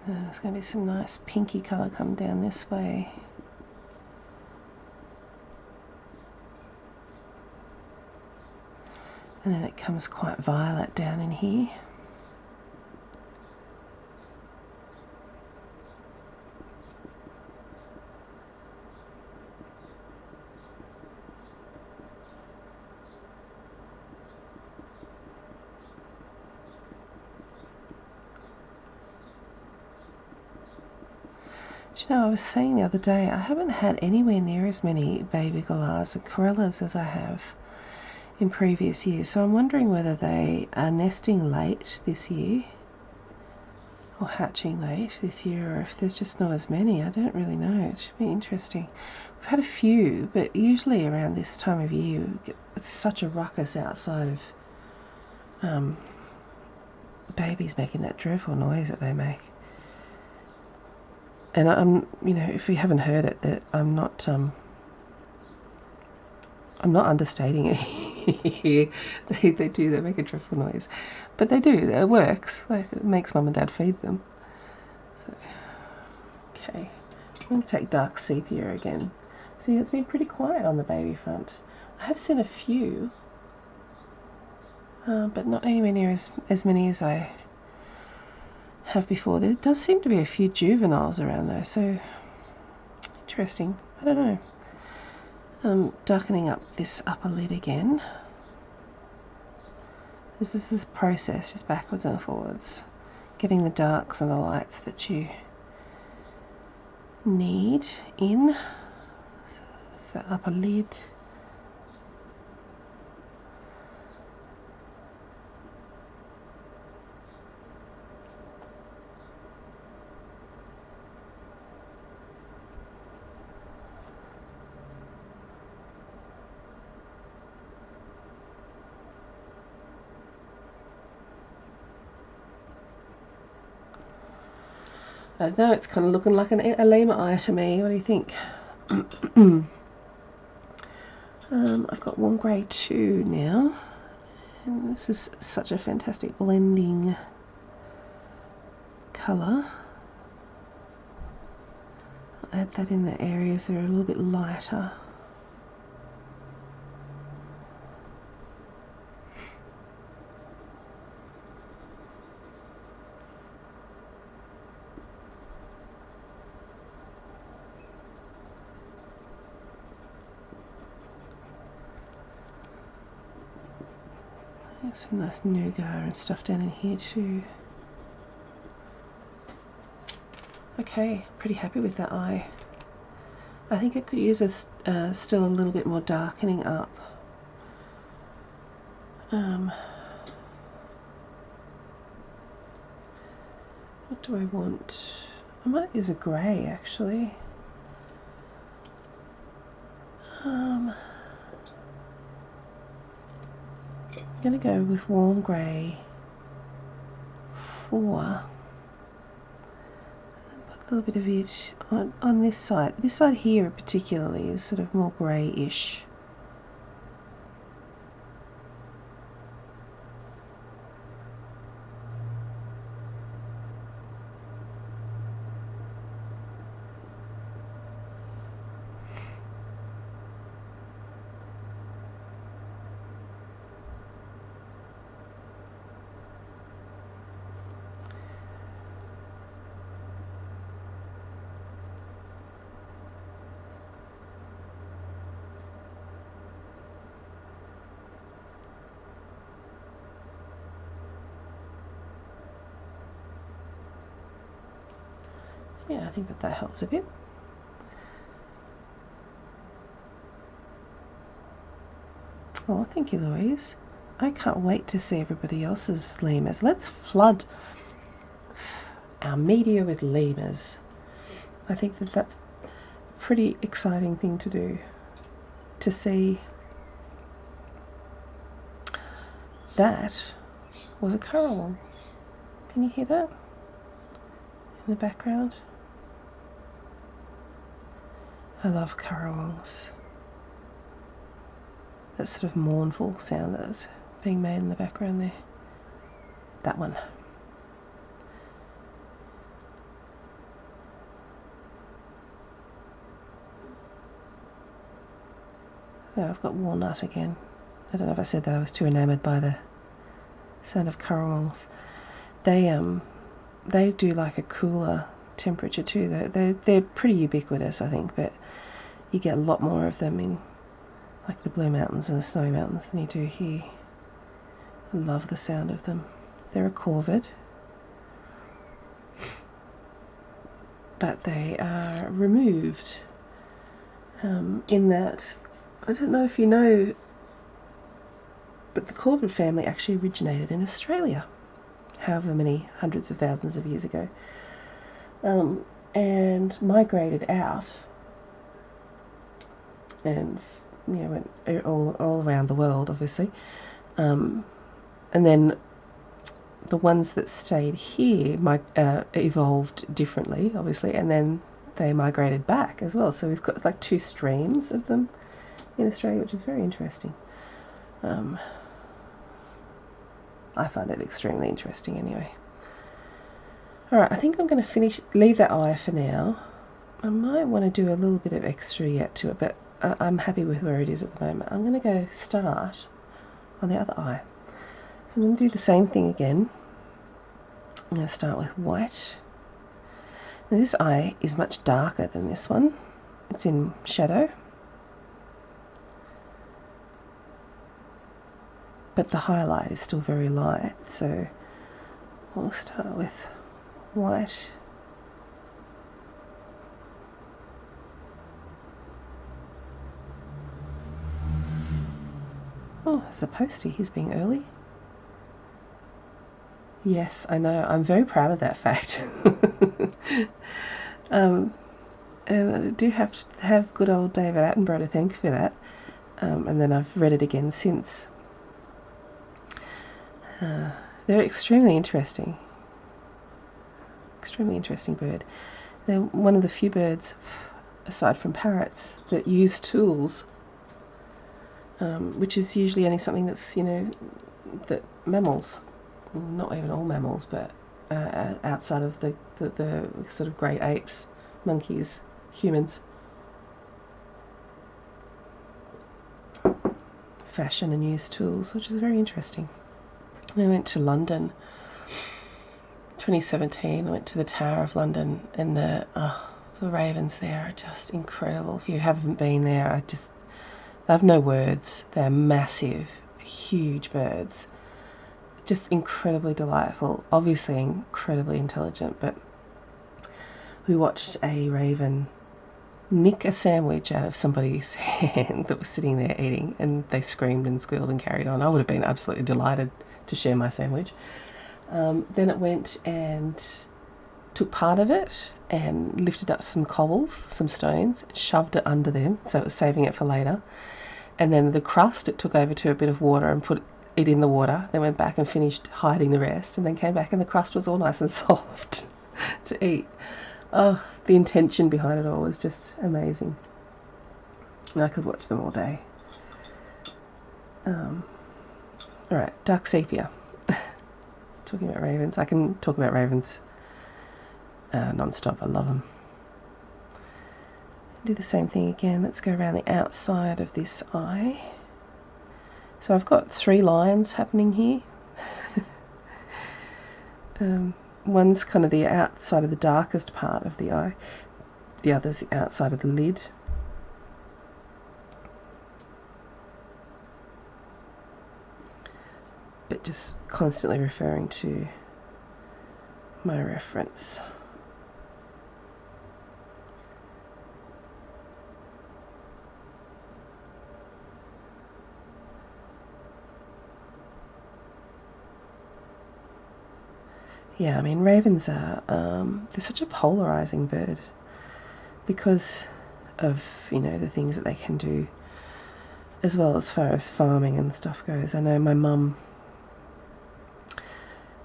There's going to be some nice pinky colour come down this way. And then it comes quite violet down in here. You know, I was saying the other day, I haven't had anywhere near as many baby galahs and corellas as I have in previous years, so I'm wondering whether they are nesting late this year or hatching late this year, or if there's just not as many. I don't really know. It should be interesting. We've had a few, but usually around this time of year it's such a ruckus outside of babies making that dreadful noise that they make. And I'm, you know, if you haven't heard it, that I'm not understating it. they do, they make a dreadful noise, but they do. It works. Like, it makes mum and dad feed them. So, okay, I'm going to take dark sepia again. See, it's been pretty quiet on the baby front. I have seen a few, but not anywhere near as many as I have before. There does seem to be a few juveniles around though, so interesting. I don't know. I'm darkening up this upper lid again. This is this process, just backwards and forwards, getting the darks and the lights that you need in. So the upper lid. I don't know, it's kind of looking like a lemur eye to me. What do you think? I've got warm grey 2 now, and this is such a fantastic blending colour. I'll add that in the areas that are a little bit lighter. Some nice nougat and stuff down in here too. Okay, pretty happy with that eye. I think it could use still a little bit more darkening up. What do I want? I might use a grey actually. I'm going to go with warm grey 4. Put a little bit of it on this side. This side here particularly is sort of more greyish. Yeah, I think that helps a bit. Oh, thank you, Louise. I can't wait to see everybody else's lemurs. Let's flood our media with lemurs. I think that that's a pretty exciting thing to do, to see. That was a currawong. Can you hear that in the background? I love currawongs. That sort of mournful sound that's being made in the background there. That one. Oh, I've got walnut again. I don't know if I said that. I was too enamoured by the sound of currawongs. They do like a cooler temperature too. They're pretty ubiquitous, I think, but you get a lot more of them in like the Blue Mountains and the Snowy Mountains than you do here. I love the sound of them. They're a corvid, but they are removed in that, I don't know if you know, but the corvid family actually originated in Australia, however many hundreds of thousands of years ago, and migrated out and went all around the world, obviously, and then the ones that stayed here evolved differently, obviously, and then they migrated back as well. So we've got like 2 streams of them in Australia, which is very interesting. I find it extremely interesting anyway. Alright, I think I'm going to leave that eye for now. I might want to do a little bit of extra yet to it, but I'm happy with where it is at the moment. I'm going to go start on the other eye. So I'm going to do the same thing again. I'm going to start with white. Now this eye is much darker than this one. It's in shadow. But the highlight is still very light, so we'll start with white. Oh, there's a postie. He's being early. Yes, I know. I'm very proud of that fact. And I do have to have good old David Attenborough to thank for that. And then I've read it again since. They're extremely interesting. Extremely interesting bird. They're one of the few birds, aside from parrots, that use tools, which is usually only something that's, that mammals, not even all mammals, but outside of the sort of great apes, monkeys, humans, fashion and use tools, which is very interesting. I went to London 2017. I went to the Tower of London, and the ravens there are just incredible. If you haven't been there, I have no words. They're massive, huge birds, just incredibly delightful, obviously incredibly intelligent. But we watched a raven nick a sandwich out of somebody's hand that was sitting there eating, and they screamed and squealed and carried on. I would have been absolutely delighted to share my sandwich. Then it went and took part of it and lifted up some cobbles, some stones, shoved it under them, so it was saving it for later. And then the crust, it took over to a bit of water and put it in the water, then went back and finished hiding the rest, and then came back and the crust was all nice and soft to eat. Oh, the intention behind it all was just amazing. And I could watch them all day. Alright, dark sepia. Talking about ravens. I can talk about ravens non-stop. I love them. Do the same thing again. Let's go around the outside of this eye. So I've got 3 lines happening here. One's kind of the outside of the darkest part of the eye. The other's the outside of the lid. But just constantly referring to my reference. Yeah, I mean, ravens are, they're such a polarising bird because of, you know, the things that they can do, as well as far as farming and stuff goes. I know my mum,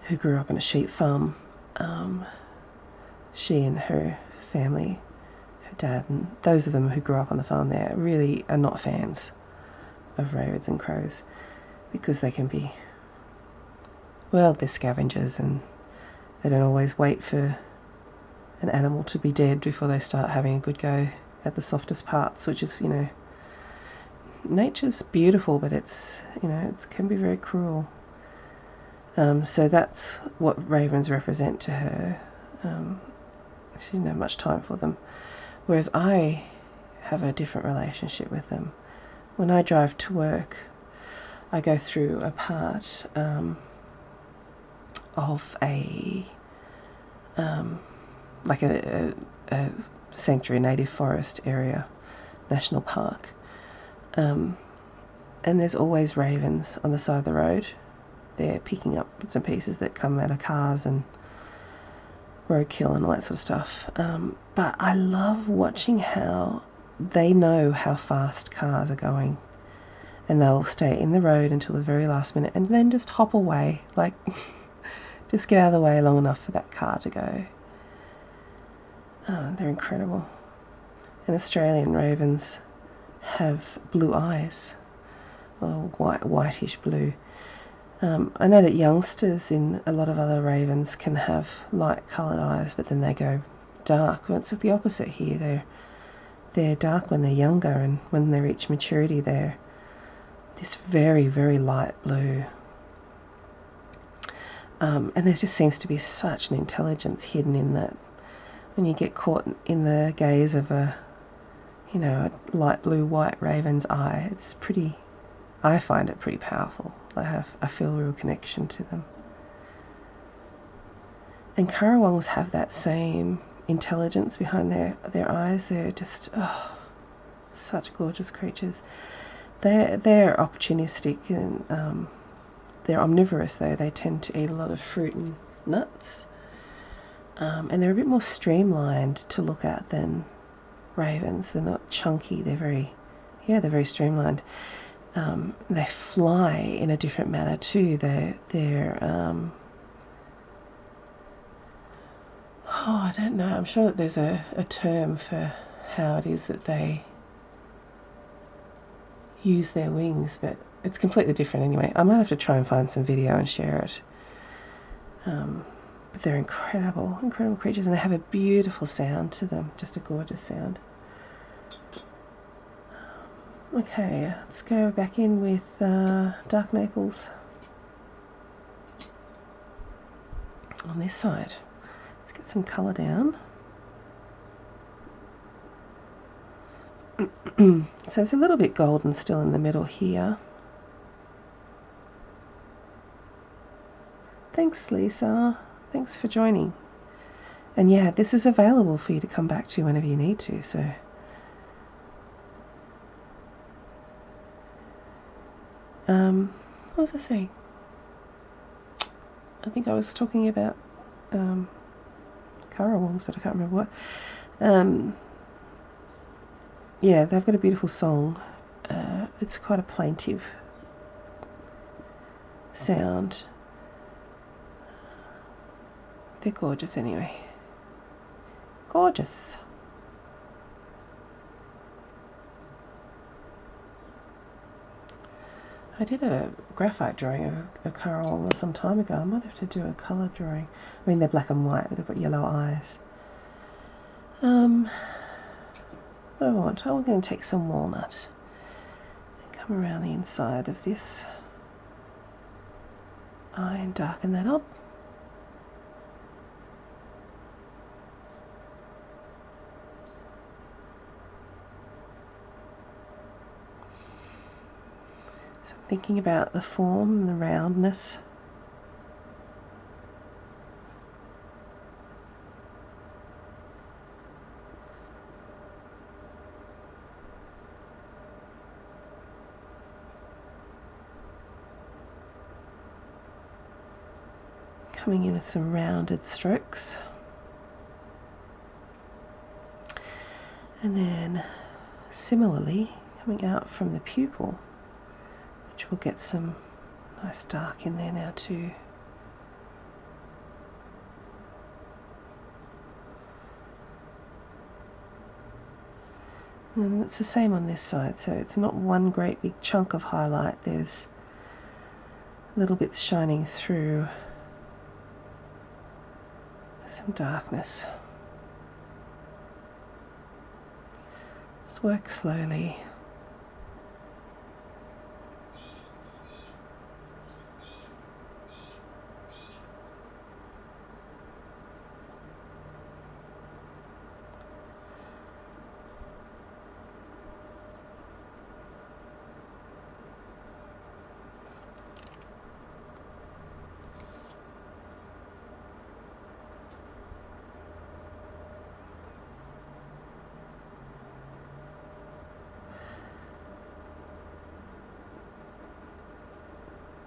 who grew up on a sheep farm, she and her family, her dad, and those of them who grew up on the farm there really are not fans of ravens and crows because they can be, well, they're scavengers and they don't always wait for an animal to be dead before they start having a good go at the softest parts, which is, you know, nature's beautiful, but it's, you know, it can be very cruel. So that's what ravens represent to her. She didn't have much time for them. Whereas I have a different relationship with them. When I drive to work, I go through a part of a like a sanctuary native forest area, national park, and there's always ravens on the side of the road. They're picking up bits and pieces that come out of cars and roadkill and all that sort of stuff. But I love watching how they know how fast cars are going, and they'll stay in the road until the very last minute and then just hop away, like just get out of the way long enough for that car to go. They're incredible. And Australian ravens have blue eyes, well, whitish blue. I know that youngsters in a lot of other ravens can have light coloured eyes, but then they go dark. Well, it's the opposite here. They're dark when they're younger, and when they reach maturity, they're this very, very light blue. And there just seems to be such an intelligence hidden in that. When you get caught in the gaze of a, you know, a light blue white raven's eye, it's pretty, I find it pretty powerful. I feel a real connection to them. And currawongs have that same intelligence behind their eyes. They're just, oh, such gorgeous creatures. They're opportunistic and they're omnivorous though. They tend to eat a lot of fruit and nuts. And they're a bit more streamlined to look at than ravens. They're not chunky. They're very streamlined. They fly in a different manner too. They're I don't know. I'm sure that there's a term for how it is that they use their wings, but it's completely different anyway. I might have to try and find some video and share it. But they're incredible, incredible creatures, and they have a beautiful sound to them, just a gorgeous sound. Okay, let's go back in with dark Naples on this side. Let's get some colour down. So it's a little bit golden still in the middle here. Thanks, Lisa. Thanks for joining. And yeah, this is available for you to come back to whenever you need to, so what was I saying? I think I was talking about Currawongs, but I can't remember what. Yeah, they've got a beautiful song. It's quite a plaintive sound. They're gorgeous anyway. Gorgeous. I did a graphite drawing of a Currawong some time ago. I might have to do a colour drawing. I mean, they're black and white, but they've got yellow eyes. What do I want? Oh, we're going to take some walnut and come around the inside of this eye and darken that up. So I'm thinking about the form and the roundness. Coming in with some rounded strokes. And then similarly coming out from the pupil, which will get some nice dark in there now too. And it's the same on this side, so it's not one great big chunk of highlight, there's little bits shining through. Some darkness. Just work slowly.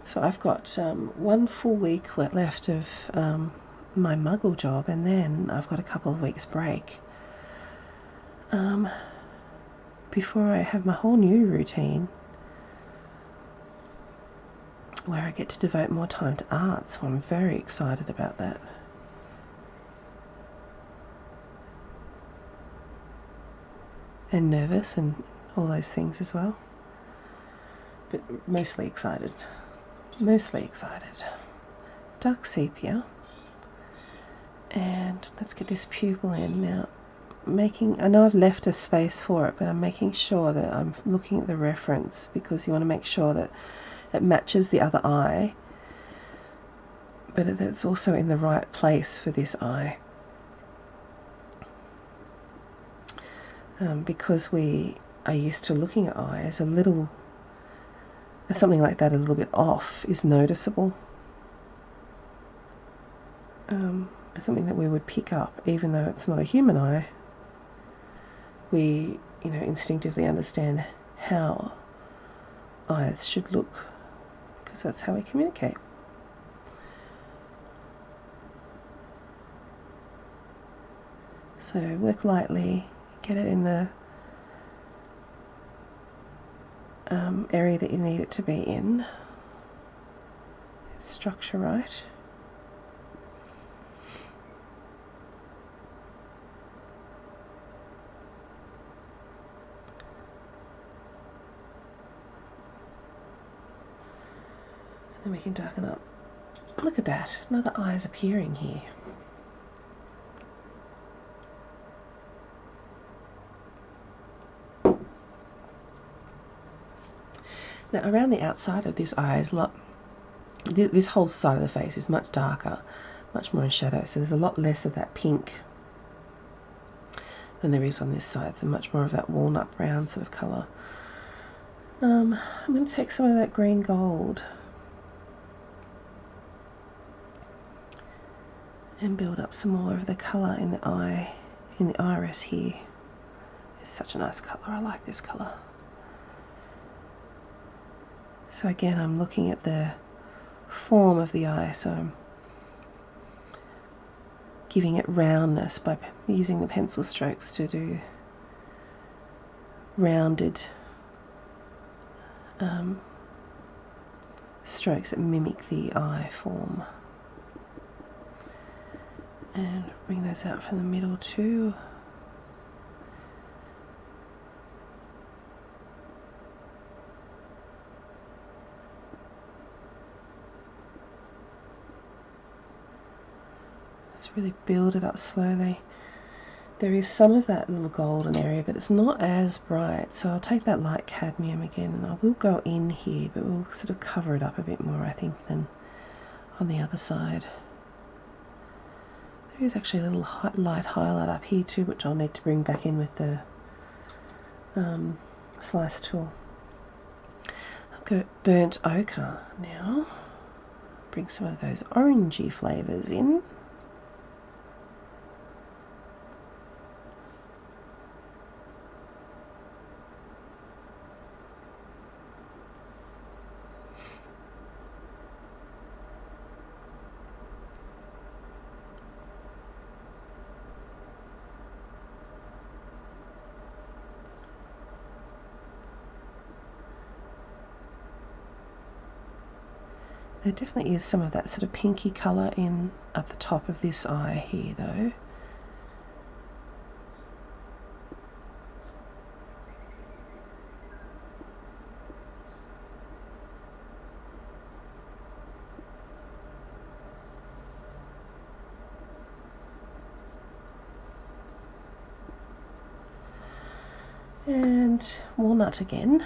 So I've got 1 full week left of my muggle job, and then I've got a couple of weeks break before I have my whole new routine where I get to devote more time to art, so I'm very excited about that. And nervous and all those things as well, but mostly excited. Mostly excited. Dark sepia, and let's get this pupil in now. I know I've left a space for it, but I'm making sure that I'm looking at the reference, because you want to make sure that it matches the other eye, but that it's also in the right place for this eye. Because we are used to looking at eyes, something like that a little bit off is noticeable. It's something that we would pick up, even though it's not a human eye. We, instinctively understand how eyes should look, because that's how we communicate. So work lightly, get it in the area that you need it to be in. Structure right. And then we can darken up. Look at that, another eye is appearing here. Now around the outside of this eye is this whole side of the face is much darker, much more in shadow, so there's a lot less of that pink than there is on this side, so much more of that walnut brown sort of colour. I'm going to take some of that green gold and build up some more of the colour in the eye, in the iris here. It's such a nice colour, I like this colour. So again, I'm looking at the form of the eye, so I'm giving it roundness by using the pencil strokes to do rounded strokes that mimic the eye form. And bring those out from the middle too. Let's really build it up slowly. There is some of that little golden area, but it's not as bright, so I'll take that light cadmium again and I will go in here, but we'll sort of cover it up a bit more, I think, than on the other side. There is actually a little light highlight up here too, which I'll need to bring back in with the slice tool. I'll go burnt ochre now. Bring some of those orangey flavours in. There definitely is some of that sort of pinky colour in at the top of this eye here though. And walnut again.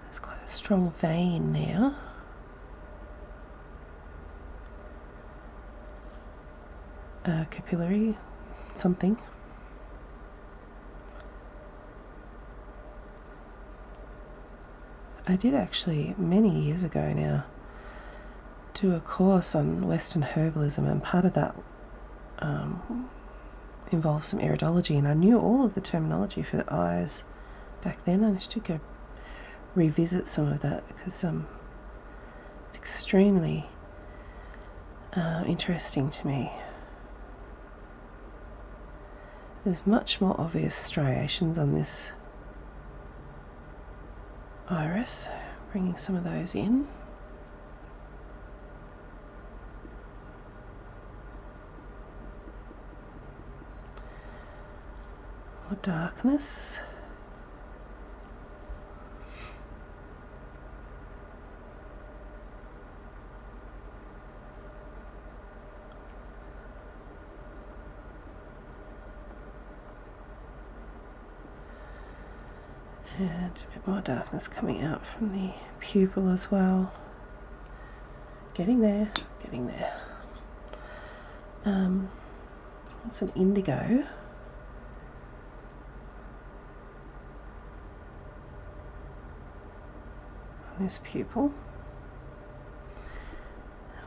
There's quite a strong vein there. Capillary something. I did actually, many years ago now, do a course on Western herbalism, and part of that involved some iridology, and I knew all of the terminology for the eyes back then. I should go revisit some of that because it's extremely interesting to me. There's much more obvious striations on this iris, bringing some of those in. More darkness. And a bit more darkness coming out from the pupil as well. Getting there, getting there. That's an indigo. On this pupil.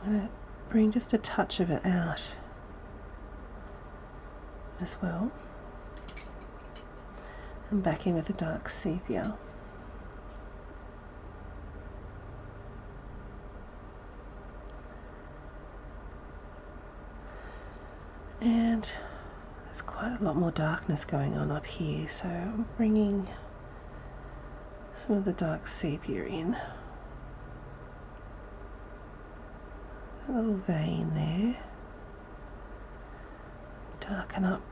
I'm going to bring just a touch of it out as well. And back in with the dark sepia. And there's quite a lot more darkness going on up here, so I'm bringing some of the dark sepia in. A little vein there. Darken up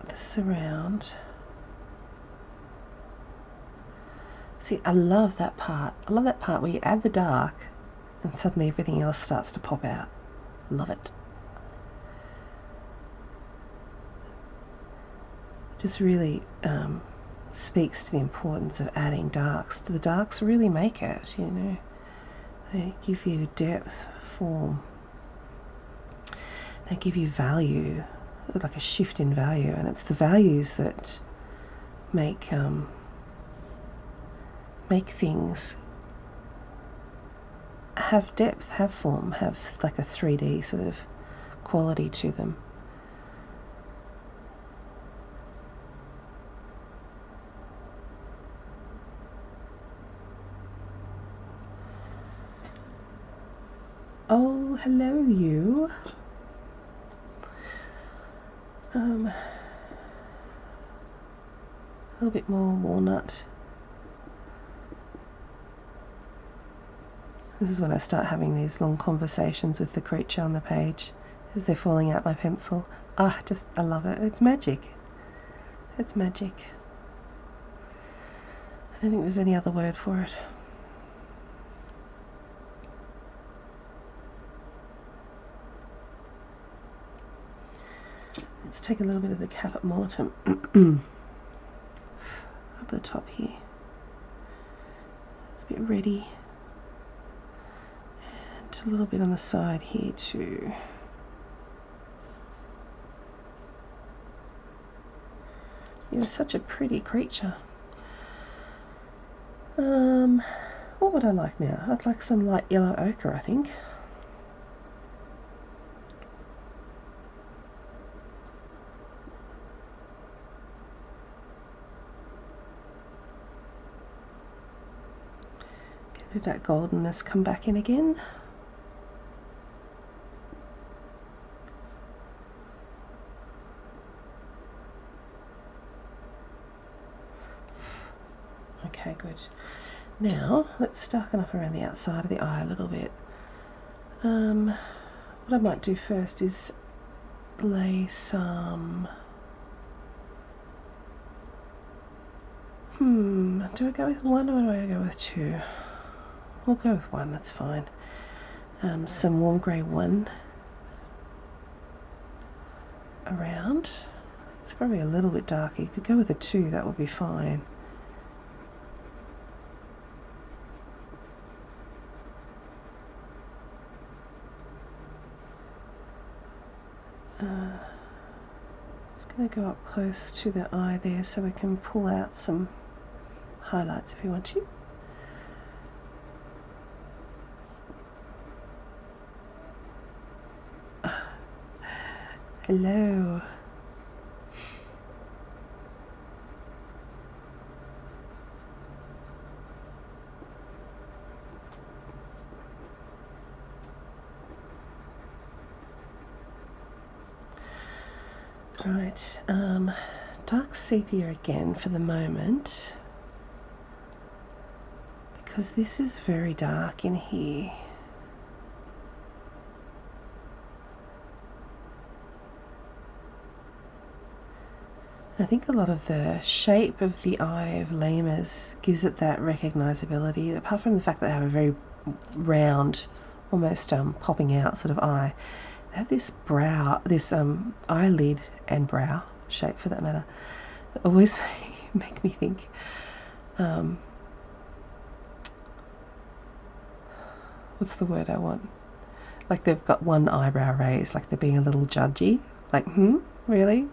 the surround. See, I love that part. I love that part where you add the dark and suddenly everything else starts to pop out. Love it. Just really speaks to the importance of adding darks. The darks really make it, you know. They give you depth, form. They give you value, like a shift in value, and it's the values that make things have depth, have form, have like a 3D sort of quality to them. Oh, hello you. A little bit more walnut. This is when I start having these long conversations with the creature on the page as they're falling out my pencil. Ah, I love it. It's magic. It's magic. I don't think there's any other word for it. Let's take a little bit of the caput mortuum up the top here. It's a bit ready. And a little bit on the side here too. You're such a pretty creature. What would I like now? I'd like some light yellow ochre, I think. Let that goldenness come back in again. Okay, good. Now, let's darken up around the outside of the eye a little bit. What I might do first is lay some... do I go with one or do I go with two? We'll go with one, that's fine. Some warm grey 1 around. It's probably a little bit darker. You could go with a 2, that would be fine. It's going to go up close to the eye there so we can pull out some highlights if you want to. Hello. Right, dark sepia again for the moment, because this is very dark in here. I think a lot of the shape of the eye of lemurs gives it that recognisability, apart from the fact that they have a very round, almost popping out sort of eye. They have this brow, this eyelid and brow shape for that matter, that always make me think what's the word I want? Like they've got one eyebrow raised, like they're being a little judgy, like, really?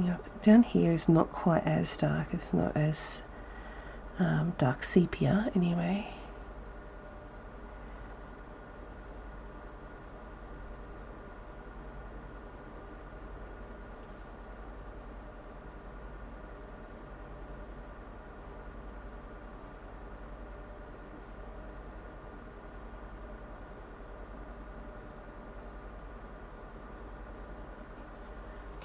Up. Down here is not quite as dark, it's not as dark sepia anyway.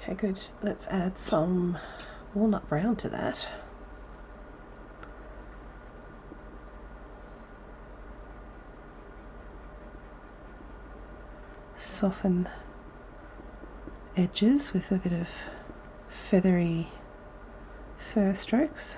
Okay, good. Let's add some walnut brown to that. Soften edges with a bit of feathery fur strokes.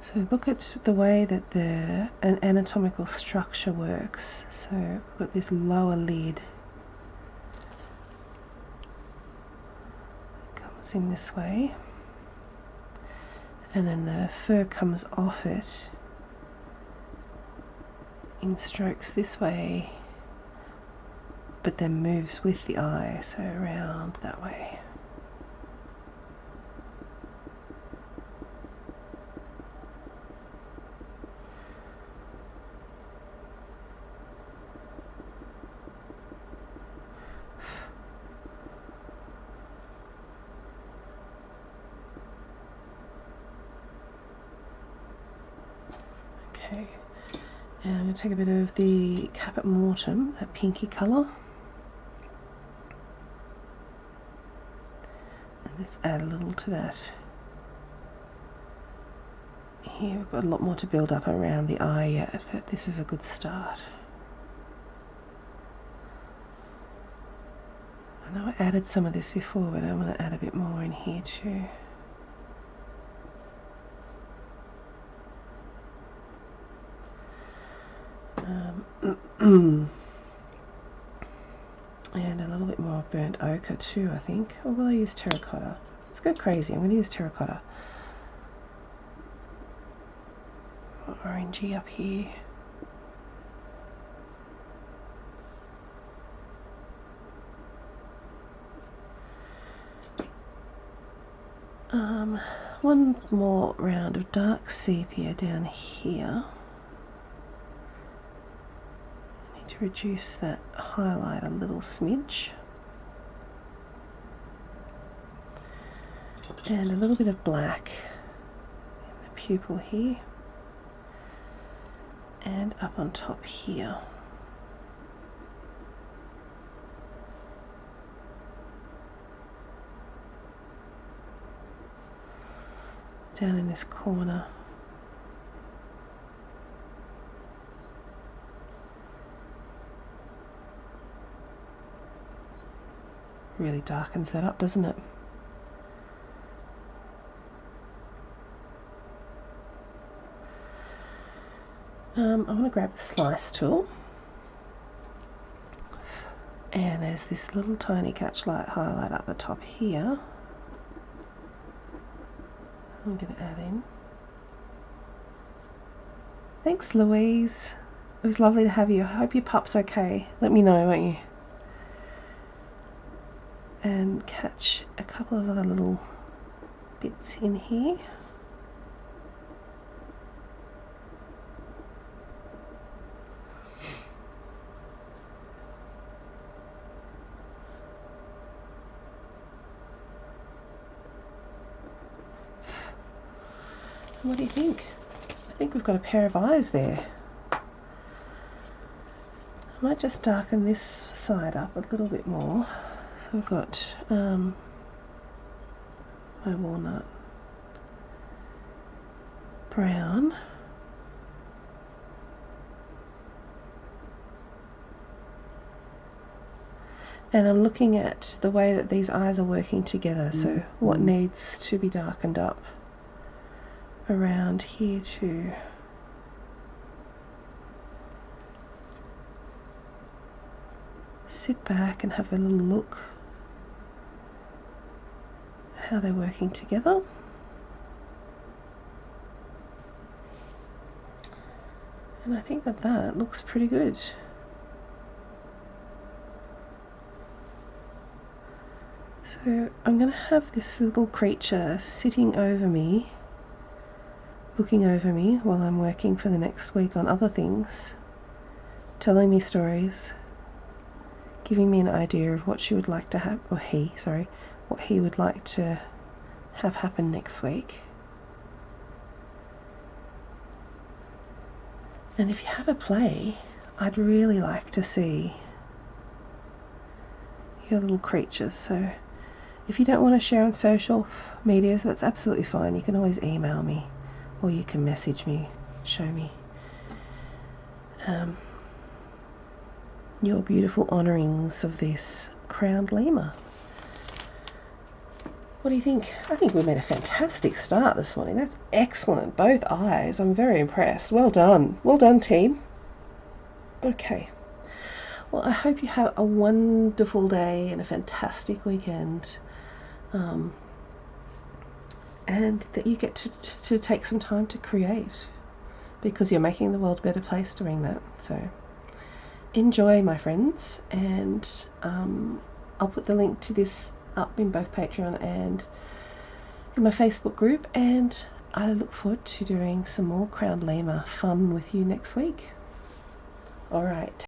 So look at the way that an anatomical structure works. So we've got this lower lid. It comes in this way. And then the fur comes off it in strokes this way, but then moves with the eye, so around that way. Okay, and I'm going to take a bit of the Caput Mortem, that pinky colour, and let's add a little to that. Here we've got a lot more to build up around the eye yet, but this is a good start. I know I added some of this before, but I want to add a bit more in here too. And a little bit more burnt ochre too, I think. Or will I use terracotta? Let's go crazy. I'm going to use terracotta. Orangey up here. One more round of dark sepia down here. I need to reduce that highlight a little smidge. And a little bit of black in the pupil here. And up on top here. Down in this corner. Really darkens that up, doesn't it? I want to grab the slice tool, and there's this little tiny catchlight highlight up the top here. I'm going to add in. Thanks, Louise. It was lovely to have you. I hope your pup's okay. Let me know, won't you? And catch a couple of other little bits in here. What do you think? I think we've got a pair of eyes there. I might just darken this side up a little bit more. So I've got my walnut brown. And I'm looking at the way that these eyes are working together, so what needs to be darkened up around here too. Sit back and have a little look at how they're working together. And I think that that looks pretty good. So I'm going to have this little creature sitting over me, looking over me while I'm working for the next week on other things, telling me stories, giving me an idea of what she would like to have, or he, sorry, what he would like to have happen next week. And if you have a play, I'd really like to see your little creatures. So if you don't want to share on social media, that's absolutely fine. You can always email me, or you can message me, show me your beautiful honourings of this crowned lemur. What do you think? I think we made a fantastic start this morning. That's excellent. Both eyes. I'm very impressed. Well done. Well done, team. Okay. Well, I hope you have a wonderful day and a fantastic weekend. And that you get to take some time to create, because you're making the world a better place doing that. So enjoy, my friends, and I'll put the link to this up in both Patreon and in my Facebook group, and I look forward to doing some more crowned lemur fun with you next week. All right.